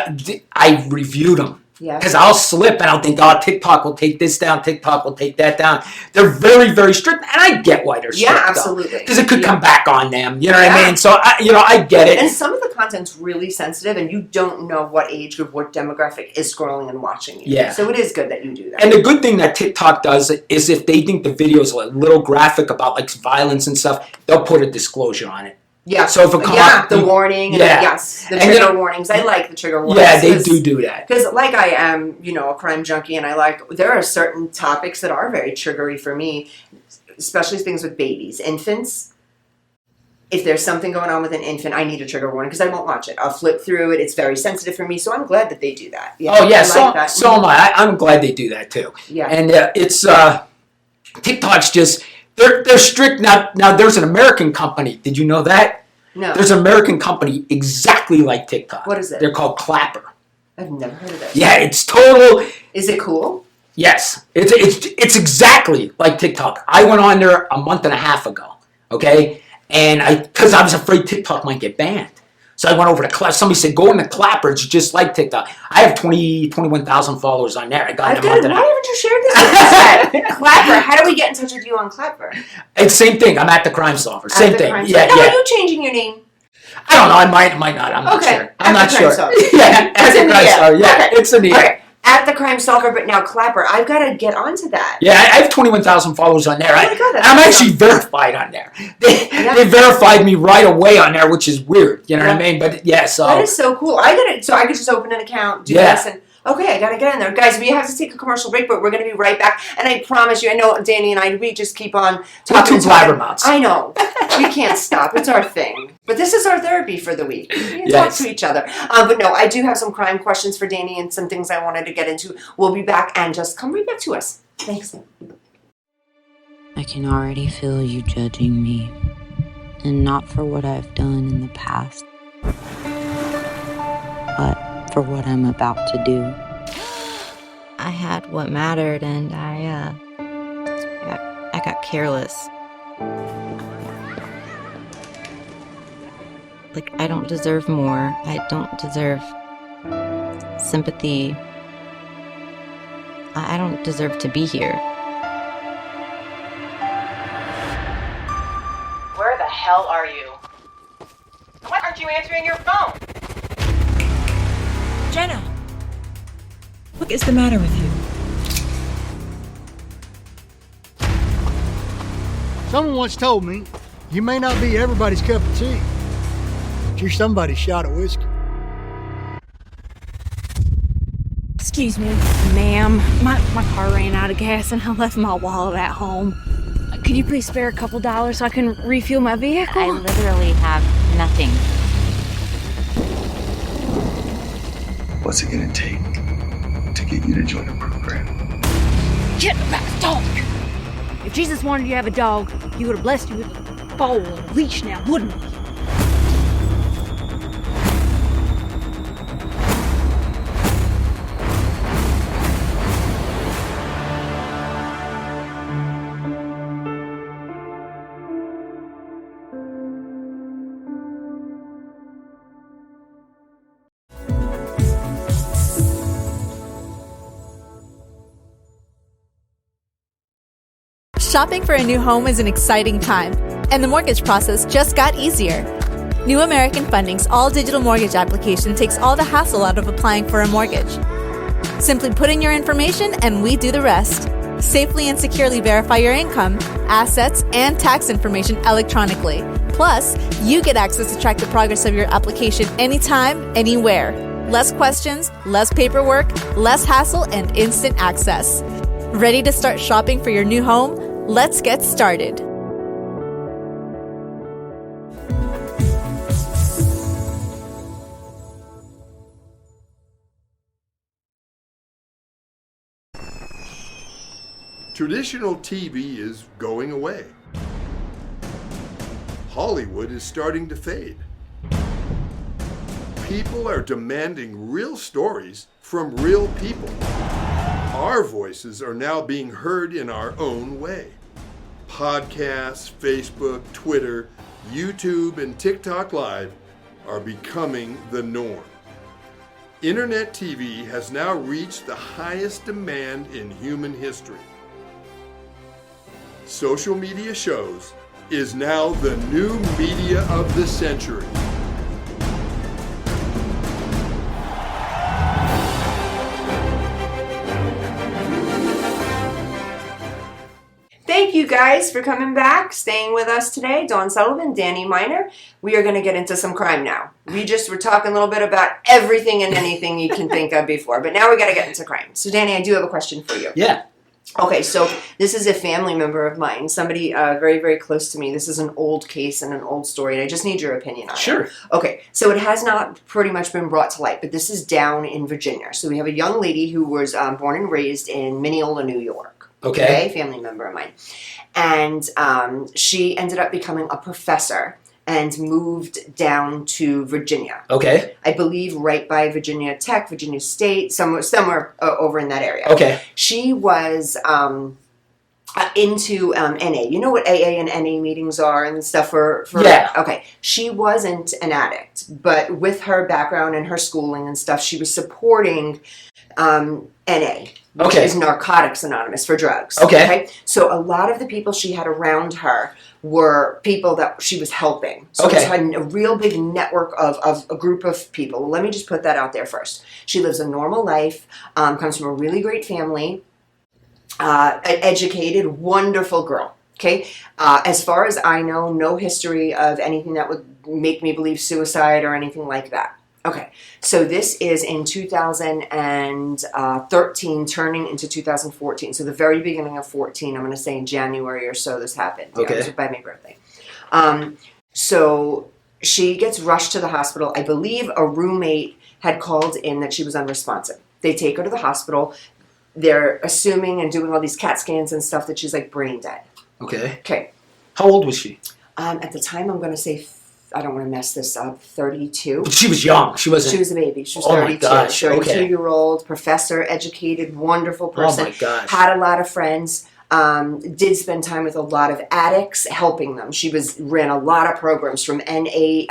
I reviewed them. Yeah. Because I'll slip and I'll think, TikTok will take this down, TikTok will take that down. They're very, very strict, and I get why they're strict. Yeah, absolutely. Because it could come back on them. You know what I mean? So I get it. And some of the content's really sensitive, and you don't know what age group, what demographic is scrolling and watching you. Yeah. So it is good that you do that. And the good thing that TikTok does is if they think the video is a little graphic about like violence and stuff, they'll put a disclosure on it. Yeah. So if a the warning. And the trigger warnings. I like the trigger warnings. Yeah, they do that. Because like I am, a crime junkie, and there are certain topics that are very triggery for me, especially things with babies, infants. If there's something going on with an infant, I need a trigger warning because I won't watch it. I'll flip through it. It's very sensitive for me, so I'm glad that they do that. Yeah, so am I. I'm glad they do that too. Yeah. And it's TikTok's just they're strict now. Now there's an American company. Did you know that? No. There's an American company exactly like TikTok. What is it? They're called Clapper. I've never heard of this. Yeah, it's total. Is it cool? Yes, it's exactly like TikTok. I went on there a month and a half ago. Okay. And because I was afraid TikTok might get banned. So I went over to Clapper. Somebody said, go into Clapper. It's just like TikTok. I have 21,000 followers on there. I got why haven't you shared this with us? Clapper. How do we get in touch with you on Clapper? It's same thing. I'm at the Crime Solver. Same thing. Yeah. Are you changing your name? I don't know. I might not. I'm not sure. I'm not sure. Yeah, at the Crime Solver. Yeah, it's in the air. Okay. At the Crime Solver, but now Clapper. I've got to get onto that. Yeah, I have 21,000 followers on there. Oh my God, I'm actually verified on there. They verified me right away on there, which is weird. You know what I mean? But yeah, so that is so cool. So I could just open an account, do this, and okay, I got to get in there, guys. We have to take a commercial break, but we're going to be right back. And I promise you, I know Danny and I, we just keep on talking. We're two blabbermouths. I know. We can't stop. It's our thing. But this is our therapy for the week. We talk to each other. But no, I do have some crime questions for Danny and some things I wanted to get into. We'll be back and just come right back to us. Thanks. I can already feel you judging me. And not for what I've done in the past, but for what I'm about to do. I had what mattered, and I got careless. Like, I don't deserve more. I don't deserve sympathy. I don't deserve to be here. Where the hell are you? Why aren't you answering your phone? Jenna! What is the matter with you? Someone once told me, you may not be everybody's cup of tea, but you're somebody's shot of whiskey. Excuse me, ma'am. My car ran out of gas and I left my wallet at home. Could you please spare a couple dollars so I can refuel my vehicle? I literally have nothing. What's it gonna take to get you to join the program? Get about a dog! If Jesus wanted you to have a dog, he would have blessed you with a bowl and a leash now, wouldn't he? Shopping for a new home is an exciting time, and the mortgage process just got easier. New American Funding's all-digital mortgage application takes all the hassle out of applying for a mortgage. Simply put in your information and we do the rest. Safely and securely verify your income, assets, and tax information electronically. Plus, you get access to track the progress of your application anytime, anywhere. Less questions, less paperwork, less hassle, and instant access. Ready to start shopping for your new home? Let's get started. Traditional TV is going away. Hollywood is starting to fade. People are demanding real stories from real people. Our voices are now being heard in our own way. Podcasts, Facebook, Twitter, YouTube, and TikTok Live are becoming the norm. Internet TV has now reached the highest demand in human history. Social media shows is now the new media of the century. Thank you guys for coming back, staying with us today. Dawn Sullivan, Danny Miner. We are going to get into some crime now. We just were talking a little bit about everything and anything you can think of before, but now we got to get into crime. So Danny, I do have a question for you. Yeah. Okay, so this is a family member of mine, somebody very, very close to me. This is an old case and an old story, and I just need your opinion on it. Sure. Okay, so it has not pretty much been brought to light, but this is down in Virginia. So we have a young lady who was born and raised in Mineola, New York. Okay, family member of mine. And she ended up becoming a professor and moved down to Virginia. Okay. I believe right by Virginia Tech, Virginia State, somewhere over in that area. Okay. She was into NA. You know what AA and NA meetings are and stuff for yeah. Okay. She wasn't an addict, but with her background and her schooling and stuff, she was supporting NA. Which is Narcotics Anonymous for drugs. Okay. So a lot of the people she had around her were people that she was helping. So she had a real big network of a group of people. Well, let me just put that out there first. She lives a normal life, comes from a really great family, educated, wonderful girl. Okay. As far as I know, no history of anything that would make me believe suicide or anything like that. Okay, so this is in 2013, turning into 2014. So the very beginning of 14, I'm going to say in January or so this happened. Okay. Yeah, by my birthday. So she gets rushed to the hospital. I believe a roommate had called in that she was unresponsive. They take her to the hospital. They're assuming and doing all these CAT scans and stuff that she's like brain dead. Okay. Okay. How old was she? At the time, I'm going to say, I don't want to mess this up, 32. But she was young. She wasn't. She was a baby. She was 32. My gosh. 32-year-old, professor, educated, wonderful person. Oh my gosh. Had a lot of friends. Did spend time with a lot of addicts, helping them. She ran a lot of programs from NA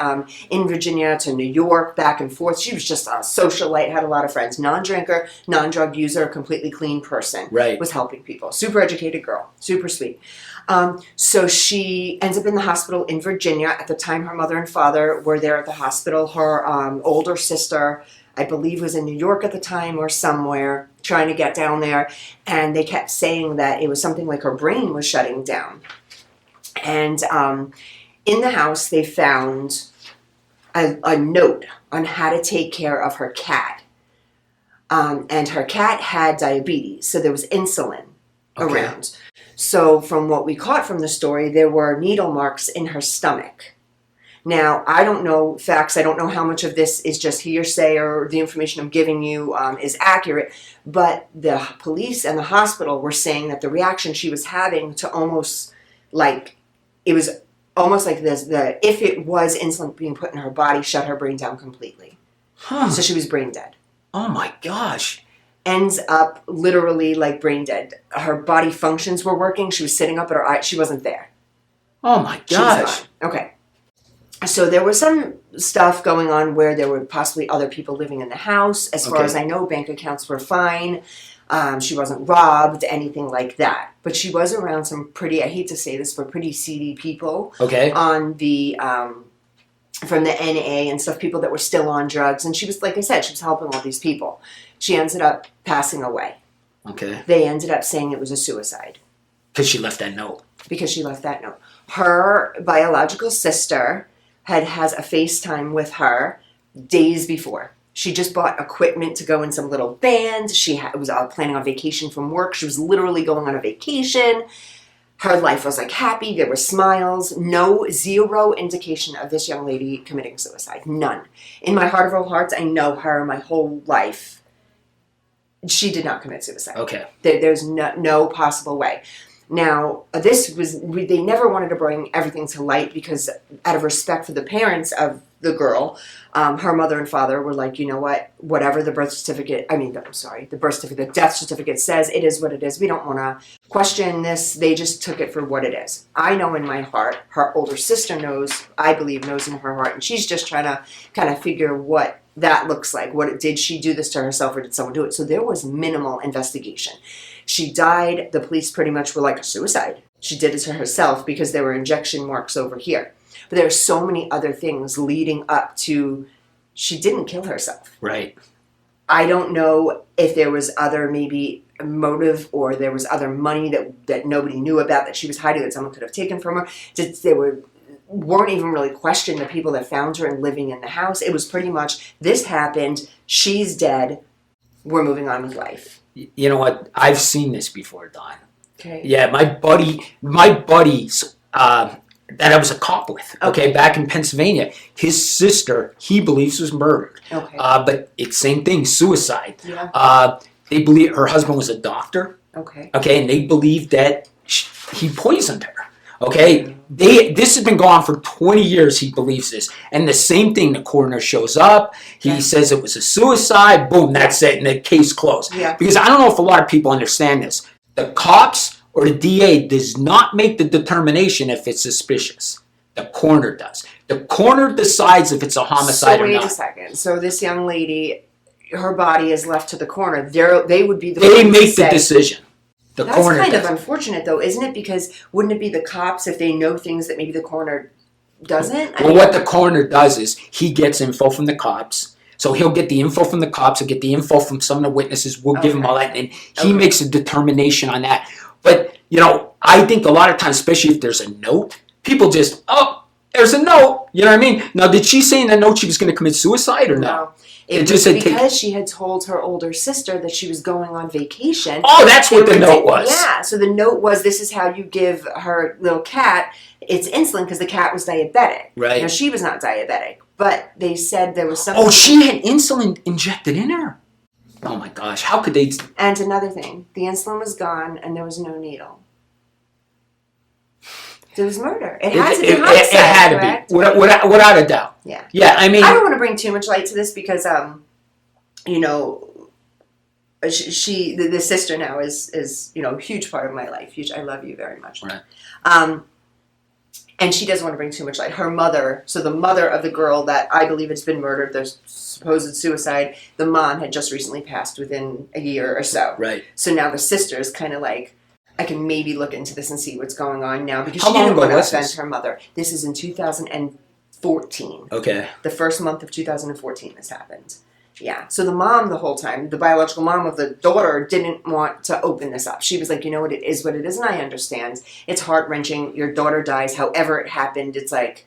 in Virginia to New York, back and forth. She was just a socialite, had a lot of friends. Non-drinker, non-drug user, completely clean person. Right. Was helping people. Super educated girl. Super sweet. So she ends up in the hospital in Virginia. At the time, her mother and father were there at the hospital. Her older sister, I believe, was in New York at the time or somewhere, trying to get down there. And they kept saying that it was something like her brain was shutting down. And in the house, they found a note on how to take care of her cat. And her cat had diabetes, so there was insulin around. So from what we caught from the story, there were needle marks in her stomach. Now, I don't know facts. I don't know how much of this is just hearsay or the information I'm giving you is accurate. But the police and the hospital were saying that the reaction she was having to almost like, it was almost like this, if it was insulin being put in her body, shut her brain down completely. Huh. So she was brain dead. Oh my gosh. Ends up literally like brain dead. Her body functions were working. She was sitting up at her eye. She wasn't there. Oh my gosh. Okay. So there was some stuff going on where there were possibly other people living in the house. As far as I know, bank accounts were fine. She wasn't robbed, anything like that. But she was around some pretty, I hate to say this, but pretty seedy people. Okay. On the, from the NA and stuff, people that were still on drugs. And she was, like I said, she was helping all these people. She ended up passing away. Okay. They ended up saying it was a suicide. Because she left that note. Because she left that note. Her biological sister has a FaceTime with her days before. She just bought equipment to go in some little band. She was planning on vacation from work. She was literally going on a vacation. Her life was like happy. There were smiles. Zero indication of this young lady committing suicide. None. In my heart of all hearts, I know her my whole life. She did not commit suicide. Okay. There's no possible way. Now, they never wanted to bring everything to light because out of respect for the parents of the girl, her mother and father were like, you know what, whatever the death certificate says, it is what it is. We don't want to question this. They just took it for what it is. I know in my heart, her older sister knows, I believe knows in her heart, and she's just trying to kind of figure what that looks like. Did she do this to herself or did someone do it? So there was minimal investigation. She died. The police pretty much were like, a suicide. She did it to herself because there were injection marks over here. But there are so many other things leading up to she didn't kill herself. Right. I don't know if there was other maybe motive or there was other money that nobody knew about that she was hiding that someone could have taken from her. Weren't even really questioned the people that found her and living in the house. It was pretty much, this happened, she's dead, we're moving on with life. You know what? I've seen this before, Don. Okay. Yeah, my buddies that I was a cop with, back in Pennsylvania, his sister, he believes was murdered. Okay. But it's same thing, suicide. Yeah. They believe her husband was a doctor. Okay. Okay, and they believe that he poisoned her. Okay, this has been going on for 20 years, he believes this. And the same thing, the coroner shows up, he says it was a suicide, boom, that's it, and the case closed. Yeah. Because I don't know if a lot of people understand this. The cops or the DA does not make the determination if it's suspicious. The coroner does. The coroner decides if it's a homicide or not. So wait a second. So this young lady, her body is left to the coroner. They would be the They ones make to the say, decision. That's kind of unfortunate, though, isn't it? Because wouldn't it be the cops if they know things that maybe the coroner doesn't? Well, what the coroner does is he gets info from the cops. So he'll get the info from the cops. He'll get the info from some of the witnesses. We'll give him all that. And he makes a determination on that. But, I think a lot of times, especially if there's a note, people just, there's a note. You know what I mean? Now, did she say in the note she was going to commit suicide or no? It was because she had told her older sister that she was going on vacation. Oh, that's what the note was. Yeah, so the note was, this is how you give her little cat its insulin because the cat was diabetic. Right. Now, she was not diabetic, but they said there was something. Oh, she had insulin injected in her? Oh, my gosh. How could they? And another thing, the insulin was gone and there was no needle. There was murder. It had to be homicide, it had to correct? be, without a doubt. Yeah. Yeah, I mean, I don't want to bring too much light to this because, the sister now is a huge part of my life. Huge. I love you very much. Right. And she doesn't want to bring too much light. Her mother, so the mother of the girl that I believe has been murdered, there's supposed suicide. The mom had just recently passed within a year or so. Right. So now the sister is kind of like, I can maybe look into this and see what's going on now because How she didn't long want ago to was offend this? her mother. This is in 2014. Okay. The first month of 2014 this happened. Yeah. So the mom the whole time, the biological mom of the daughter, didn't want to open this up. She was like, you know what, it is what it is, and I understand. It's heart-wrenching. Your daughter dies. However it happened, it's like,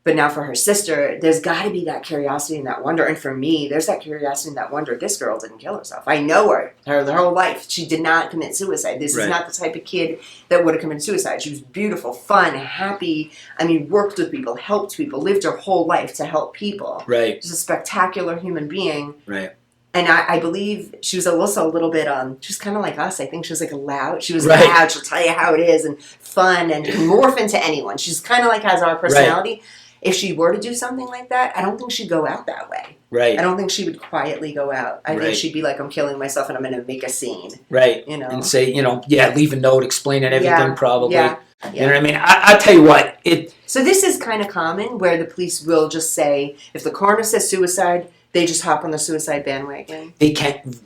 But now for her sister, there's got to be that curiosity and that wonder. And for me, there's that curiosity and that wonder. This girl didn't kill herself. I know her whole life. She did not commit suicide. This is not the type of kid that would have committed suicide. She was beautiful, fun, happy. I mean, worked with people, helped people, lived her whole life to help people. Right. She's a spectacular human being. Right. And I believe she was also a little bit, she was kind of like us. I think she was like loud. She was loud. She'll tell you how it is and fun and can morph into anyone. She's kind of like has our personality. Right. If she were to do something like that, I don't think she'd go out that way. Right. I don't think she would quietly go out. I think she'd be like, I'm killing myself and I'm going to make a scene. Right. You know. And say, leave a note explaining everything probably. Yeah. You know what I mean? I tell you what. So this is kind of common where the police will just say, if the coroner says suicide, they just hop on the suicide bandwagon. They can't.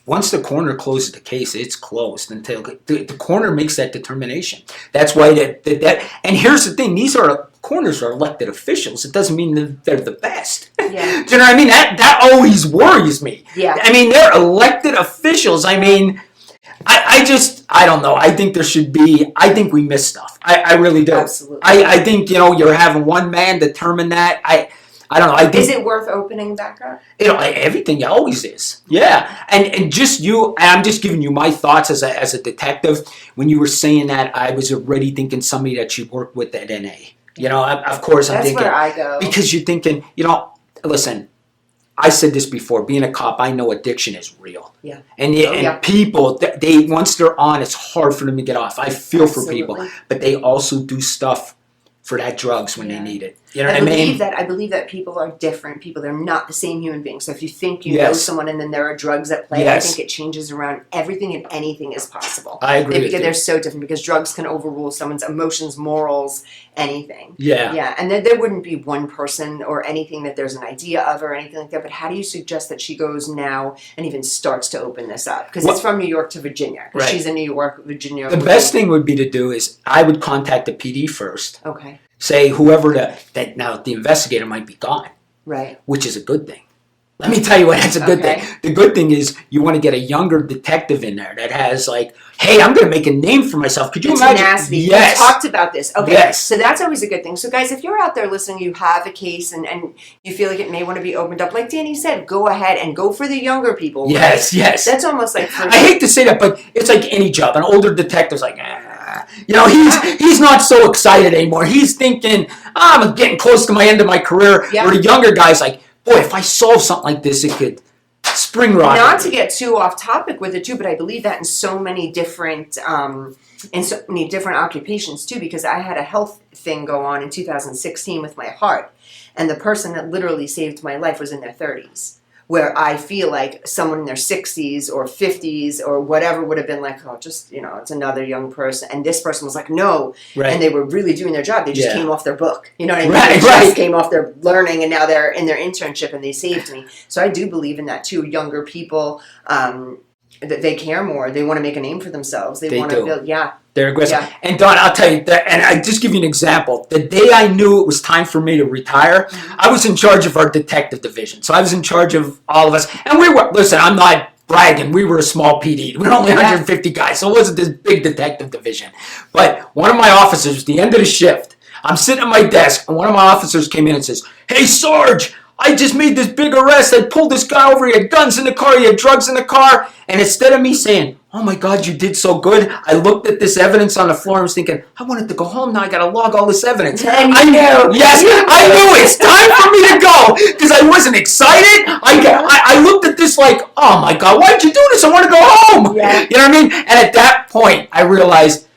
Once the coroner closes the case, it's closed until the coroner makes that determination. That's why that. And here's the thing: coroners are elected officials. It doesn't mean that they're the best. Yeah. Do you know what I mean? That always worries me. Yeah. I mean, they're elected officials. I mean, I don't know. I think there should be. I think we miss stuff. I really do. Absolutely. I think you're having one man determine that. I don't know. I think, is it worth opening back up? Everything always is. Yeah, and just I'm just giving you my thoughts as a detective. When you were saying that, I was already thinking somebody that you worked with at NA. Of course, I'm thinking. That's where I go. Because you're thinking, listen. I said this before. Being a cop, I know addiction is real. Yeah. And people, they once they're on, it's hard for them to get off. I feel Absolutely. for people, but they also do stuff for that drugs when they need it. You know what I mean? I believe that people are different. They're not the same human beings. So if you think you know someone and then there are drugs at play, I think it changes around everything and anything is possible. I agree because they're so different because drugs can overrule someone's emotions, morals, anything. Yeah. Yeah. And there wouldn't be one person or anything that there's an idea of or anything like that. But how do you suggest that she goes now and even starts to open this up? Because it's from New York to Virginia. Right. She's in New York, Virginia. The best thing would be to do is I would contact the PD first. Okay. Say whoever that now the investigator might be gone. Right. Which is a good thing. Let me tell you what, that's a good thing. The good thing is you want to get a younger detective in there that has like, hey, I'm going to make a name for myself. Could you imagine? Tenacity. Yes. We talked about this. Okay. Yes. So that's always a good thing. So guys, if you're out there listening, you have a case and you feel like it may want to be opened up, like Danny said, go ahead and go for the younger people. Yes, right? yes. That's almost like I hate to say that, but it's like any job. An older detective's like, he's not so excited anymore. He's thinking, I'm getting close to my end of my career. Yeah. Where the younger guy's like, boy, if I solve something like this, it could spring rocket. Not to get too off topic with it too, but I believe that in so many different occupations too, because I had a health thing go on in 2016 with my heart, and the person that literally saved my life was in their 30s. Where I feel like someone in their 60s or 50s or whatever would have been like, oh, just, it's another young person. And this person was like, no. Right. And they were really doing their job. They just came off their book. You know what I mean? Right, They just came off their learning and now they're in their internship and they saved me. So I do believe in that too. Younger people, that they care more. They want to make a name for themselves. They want to build, They're aggressive. Yeah. And Don, I'll tell you that, and I just give you an example. The day I knew it was time for me to retire, I was in charge of our detective division. So I was in charge of all of us. And listen, I'm not bragging. We were a small PD. We were only 150 guys, so it wasn't this big detective division. But one of my officers, at the end of the shift, I'm sitting at my desk, and one of my officers came in and says, hey, Sarge, I just made this big arrest. I pulled this guy over. He had guns in the car. He had drugs in the car. And instead of me saying, oh my God, you did so good, I looked at this evidence on the floor and was thinking, I wanted to go home. Now I got to log all this evidence. And I knew. Yes, I knew it's time for me to go because I wasn't excited. I looked at this like, oh my God, why'd you do this? I want to go home. Yeah. You know what I mean? And at that point, I realized,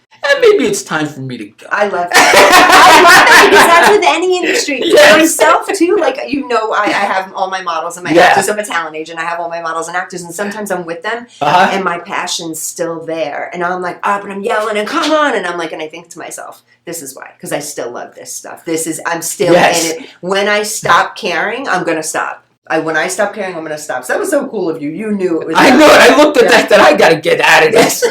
maybe it's time for me to go. I love that. Because that's with any industry. Yes. Myself too, like, I have all my models and my actors. I'm a talent agent. I have all my models and actors, and sometimes I'm with them and my passion's still there. And I'm like up and I'm yelling and come on. And I'm like, and I think to myself, this is why. Because I still love this stuff. I'm still in it. When I stop caring, I'm going to stop. When I stop caring, I'm going to stop. So that was so cool of you. You knew it was. I knew it. I looked at that I got to get out of this.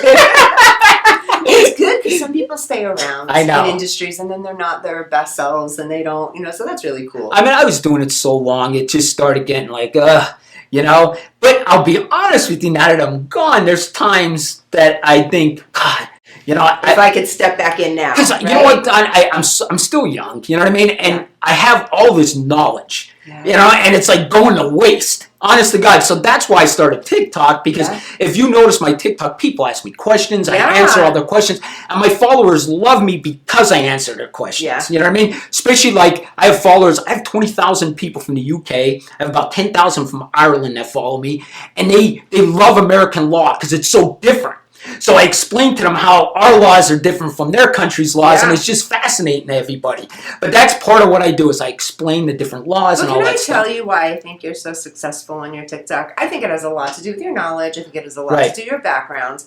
It's good because some people stay around in industries and then they're not their best selves and they don't, so that's really cool. I mean, I was doing it so long, it just started getting like, But I'll be honest with you, now that I'm gone, there's times that I think, God, You know, if I could step back in now. Because right? you know what, Don, I'm still young, you know what I mean? And I have all this knowledge, you know, and it's like going to waste, honest to God. So that's why I started TikTok, because if you notice my TikTok, people ask me questions, I answer all their questions, and my followers love me because I answer their questions, you know what I mean? Especially like, I have followers, I have 20,000 people from the UK, I have about 10,000 from Ireland that follow me, and they love American law because it's so different. So I explained to them how our laws are different from their country's laws, and it's just fascinating to everybody. But that's part of what I do, is I explain the different laws and all that stuff. Can I tell you why I think you're so successful on your TikTok? I think it has a lot to do with your knowledge. I think it has a lot to do with your background.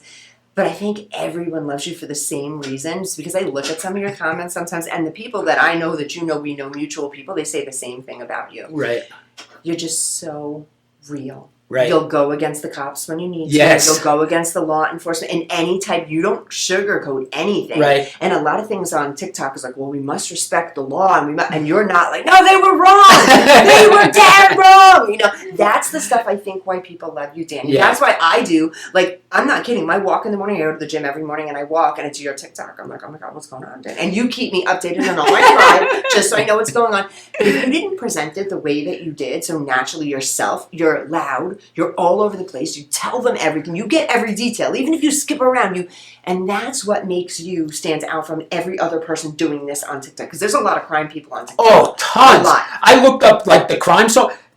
But I think everyone loves you for the same reasons, because I look at some of your comments sometimes, and the people that I know that you know, we know mutual people, they say the same thing about you. Right. You're just so real. Right. You'll go against the cops when you need to. Yes. You'll go against the law enforcement in any type. You don't sugarcoat anything. Right. And a lot of things on TikTok is like, well, we must respect the law, and you're not like, no, they were wrong. They were dead wrong. You know, that's the stuff I think why people love you, Danny. Yeah. That's why I do. Like, I'm not kidding. My walk in the morning, I go to the gym every morning and I walk, and it's your TikTok. I'm like, oh my God, what's going on, Dan? And you keep me updated on all my life, just so I know what's going on. But if you didn't present it the way that you did, so naturally yourself, you're loud, you're all over the place, you tell them everything, you get every detail, even if you skip around, and that's what makes you stand out from every other person doing this on TikTok, because there's a lot of crime people on TikTok. Oh, tons. A lot. I looked up like the crime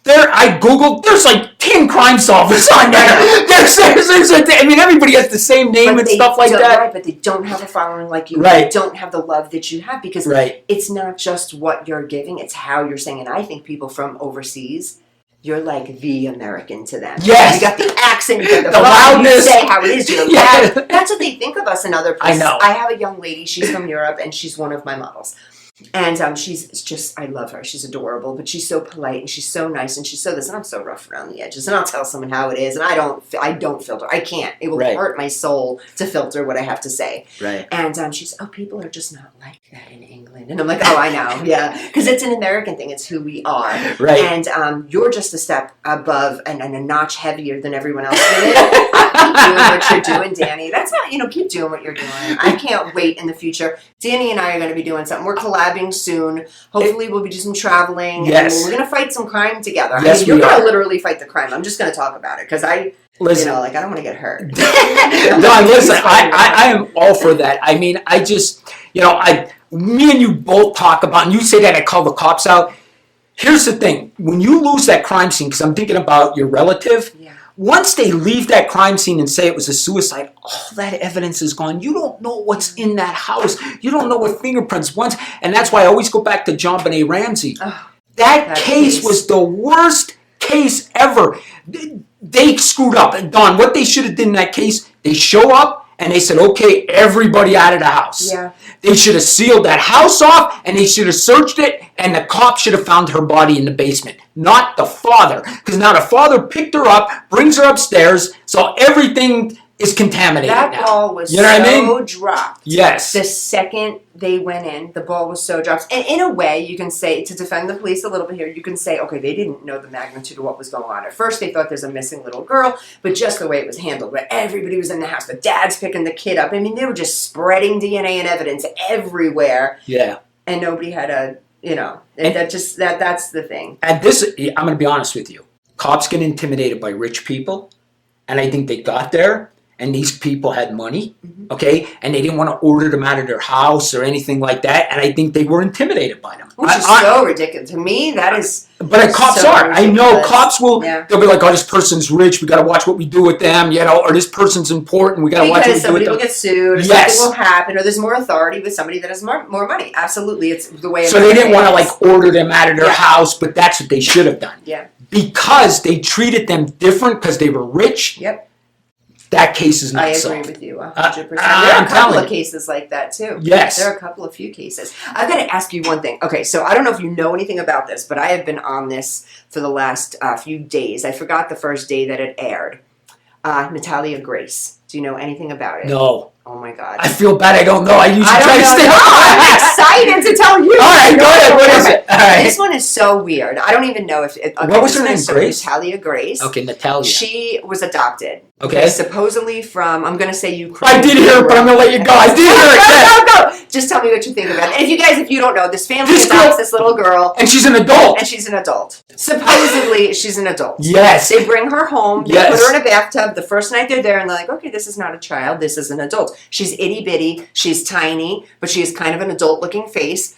I Googled, there's like 10 crime solvers on there. I mean, everybody has the same name and stuff like that. Right, but they don't have a following like you. Right. They don't have the love that you have, because it's not just what you're giving, it's how you're saying. And I think people from overseas, you're like the American to them. Yes. You got the accent, you got the loudness. You say how it is, you're loud. That's what they think of us in other places. I know. I have a young lady, she's from Europe, and she's one of my models. And she's just, I love her. She's adorable, but she's so polite, and she's so nice, and she's so this, and I'm so rough around the edges, and I'll tell someone how it is, and I don't filter. I can't. It will hurt my soul to filter what I have to say. Right. And she's, people are just not like that in England. And I'm like, oh, I know, yeah. Because it's an American thing. It's who we are. Right. And you're just a step above and a notch heavier than everyone else. Keep doing what you're doing, Danny. That's not, keep doing what you're doing. I can't wait in the future. Danny and I are going to be doing something. We're collabing soon. Hopefully we'll be doing some traveling. Yes. And we're going to fight some crime together. Yes, you're going to literally fight the crime. I'm just going to talk about it because I don't want to get hurt. No, listen, I am all for that. I mean, I just, me and you both talk about, and you say that I call the cops out. Here's the thing. When you lose that crime scene, because I'm thinking about your relative, once they leave that crime scene and say it was a suicide, all that evidence is gone. You don't know what's in that house. You don't know what fingerprints once. And that's why I always go back to John Benet Ramsey. That case was the worst case ever. They screwed up. And Don, what they should have done in that case, they show up and they said, okay, everybody out of the house. Yeah. They should have sealed that house off, and they should have searched it, and the cops should have found her body in the basement, not the father. Because now the father picked her up, brings her upstairs, so everything is contaminated that now. ball was dropped. Yes. The second they went in, the ball was so dropped. And in a way, you can say, to defend the police a little bit here, you can say, okay, they didn't know the magnitude of what was going on. At first, they thought there's a missing little girl, but just the way it was handled, where everybody was in the house, the dad's picking the kid up. I mean, they were just spreading DNA and evidence everywhere. Yeah. And nobody had that's the thing. And this, I'm going to be honest with you. Cops get intimidated by rich people, and I think they got there. And these people had money, okay? And they didn't want to order them out of their house or anything like that. And I think they were intimidated by them. Which is so ridiculous. To me, that is But cops are. ridiculous. I know cops will, they'll be like, oh, this person's rich. We got to watch what we do with them, or this person's important. We got to watch what we do with them. Because somebody will get sued, or something will happen, or there's more authority with somebody that has more money. Absolutely. It's the way So they didn't want to, order them out of their house, but that's what they should have done. Yeah. Because they treated them different because they were rich. Yep. That case is not I agree solved. with you 100%. There are a couple of cases like that, too. Yes. There are a few cases. I've got to ask you one thing. Okay, so I don't know if you know anything about this, but I have been on this for the last few days. I forgot the first day that it aired. Natalia Grace. Do you know anything about it? No. Oh, my God. I feel bad I don't know. I usually try to stay I'm excited to tell you. All right, go ahead. What is it? right. This one is so weird. I don't even know if... What was her name? Grace? Natalia Grace. Okay, Natalia. She was adopted. Okay. Supposedly from, I'm going to say Ukraine. I did hear it, but I'm going to let you go. I did hear it. Go. Just tell me what you think about it. And if you don't know, this family adopts this little girl. And she's an adult. Supposedly, she's an adult. Yes. They bring her home. They put her in a bathtub. The first night they're there, and they're like, okay, this is not a child. This is an adult. She's itty-bitty. She's tiny, but she has kind of an adult-looking face.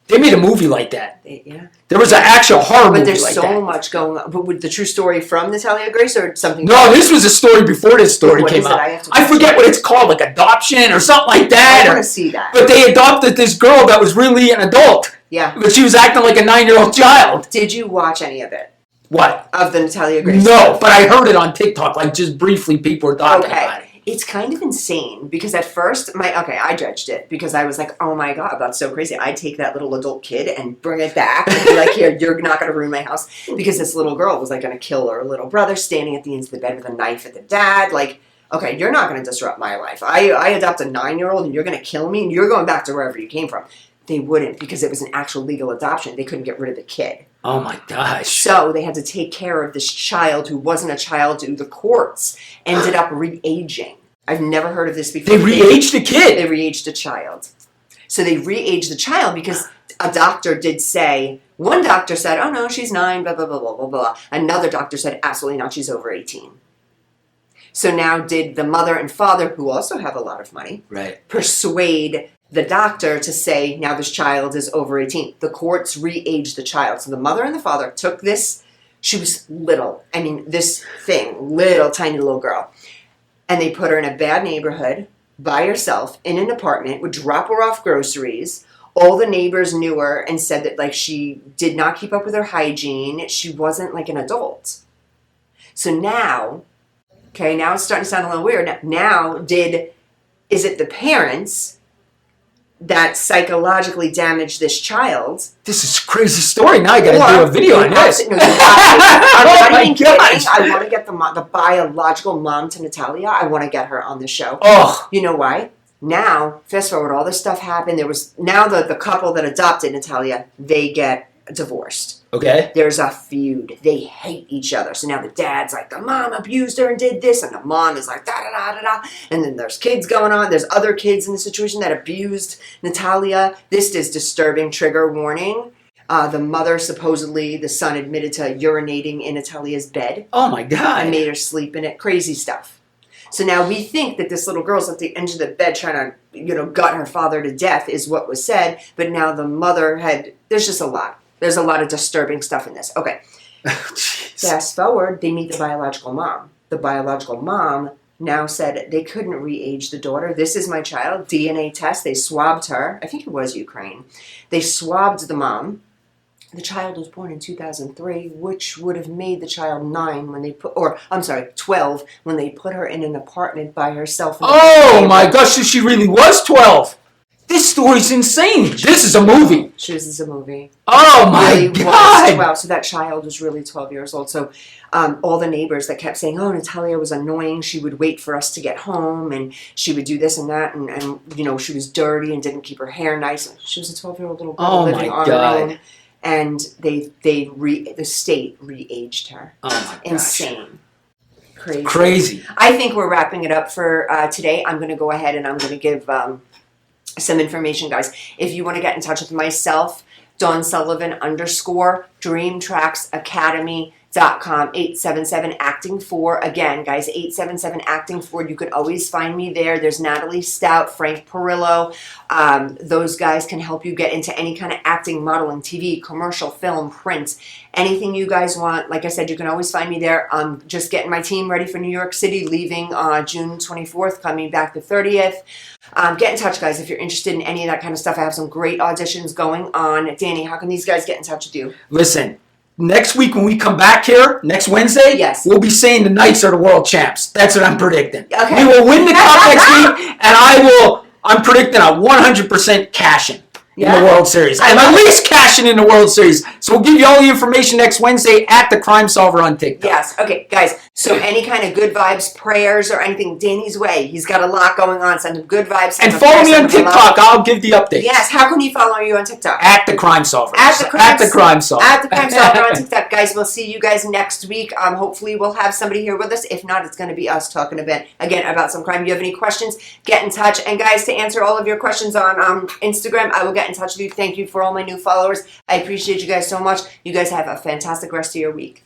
They made a movie like that. Yeah. There was an actual horror movie like that. But there's so much going on. But with the true story from Natalia Grace or something? No, this was a story before this story came out. I forget what it's called, like adoption or something like that. I want to see that. But they adopted this girl that was really an adult. Yeah. But she was acting like a 9-year-old child. Did you watch any of it? What? Of the Natalia Grace? No, but I heard it on TikTok, like just briefly people were talking about it. It's kind of insane because at first, I judged it because I was like, oh my God, that's so crazy. I'd take that little adult kid and bring it back and be like, here, you're not going to ruin my house. Because this little girl was like going to kill her little brother standing at the ends of the bed with a knife at the dad. Like, okay, you're not going to disrupt my life. I adopt a 9-year-old and you're going to kill me and you're going back to wherever you came from. They wouldn't because it was an actual legal adoption. They couldn't get rid of the kid. Oh my gosh. So they had to take care of this child who wasn't a child who the courts ended up re-aging. I've never heard of this before. They re-aged a kid? They re-aged a child. So they re-aged the child because a doctor did say, one doctor said, oh no, she's 9, blah, blah, blah, blah, blah, blah. Another doctor said, absolutely not, she's over 18. So now did the mother and father, who also have a lot of money, persuade the doctor to say, now this child is over 18. The courts re-aged the child. So the mother and the father took this, she was little. I mean, this thing, little, tiny little girl. And they put her in a bad neighborhood by herself in an apartment, would drop her off groceries. All the neighbors knew her and said that like she did not keep up with her hygiene. She wasn't like an adult. So now, now it's starting to sound a little weird. Is it the parents that psychologically damaged this child? This is a crazy story. Now I got to do a video on this. I'm not even kidding. I want to get the biological mom to Natalia. I want to get her on the show. Oh. You know why? Now, fast forward, all this stuff happened. There was now the couple that adopted Natalia, they get divorced. Okay. There's a feud. They hate each other. So now the dad's like, the mom abused her and did this, and the mom is like, da-da-da-da-da. And then there's kids going on. There's other kids in the situation that abused Natalia. This is disturbing. Trigger warning. The mother, supposedly, the son admitted to urinating in Natalia's bed. Oh, my God. And made her sleep in it. Crazy stuff. So now we think that this little girl's at the edge of the bed trying to, gut her father to death is what was said. But now the mother there's just a lot. There's a lot of disturbing stuff in this. Okay. Fast forward, they meet the biological mom. The biological mom now said they couldn't re-age the daughter. This is my child. DNA test. They swabbed her. I think it was Ukraine. They swabbed the mom. The child was born in 2003, which would have made the child 12 when they put her in an apartment by herself. Oh my gosh, so she really was 12. This story's insane. This is a movie. This is a movie. Oh my God. Wow, so that child was really 12 years old. So all the neighbors that kept saying, oh, Natalia was annoying. She would wait for us to get home and she would do this and that. And she was dirty and didn't keep her hair nice. She was a 12-year-old little girl living on her own. And the state re-aged her. Oh my gosh. Insane. Crazy. I think we're wrapping it up for today. I'm going to go ahead and I'm going to give some information, guys. If you want to get in touch with myself, Dawn Sullivan _ DreamTracksAcademy.com 877 Acting 4. Again, guys, 877 Acting 4. You could always find me there. There's Natalie Stout, Frank Perillo. Those guys can help you get into any kind of acting, modeling, TV, commercial, film, print, anything you guys want. Like I said, you can always find me there. I'm just getting my team ready for New York City, leaving June 24th, coming back the 30th. Get in touch, guys, if you're interested in any of that kind of stuff. I have some great auditions going on. Danny, how can these guys get in touch with you? Listen, next week when we come back here, next Wednesday, we'll be saying the Knights are the world champs. That's what I'm predicting. Okay. We will win the cup next week, and I'm predicting a 100% cash-in. in the World Series. I'm at least cashing in the World Series. So we'll give you all the information next Wednesday at the Crime Solver on TikTok. Yes. Okay, guys. So any kind of good vibes, prayers, or anything, Danny's way. He's got a lot going on. Send him good vibes. And follow me on TikTok. I'll give the updates. Yes. How can you follow you on TikTok? At the Crime Solver. At the Crime Solver on TikTok. Guys, we'll see you guys next week. Hopefully we'll have somebody here with us. If not, it's going to be us talking again about some crime. If you have any questions, get in touch. And guys, to answer all of your questions on Instagram, I will get in touch with you. Thank you for all my new followers. I appreciate you guys so much. You guys have a fantastic rest of your week.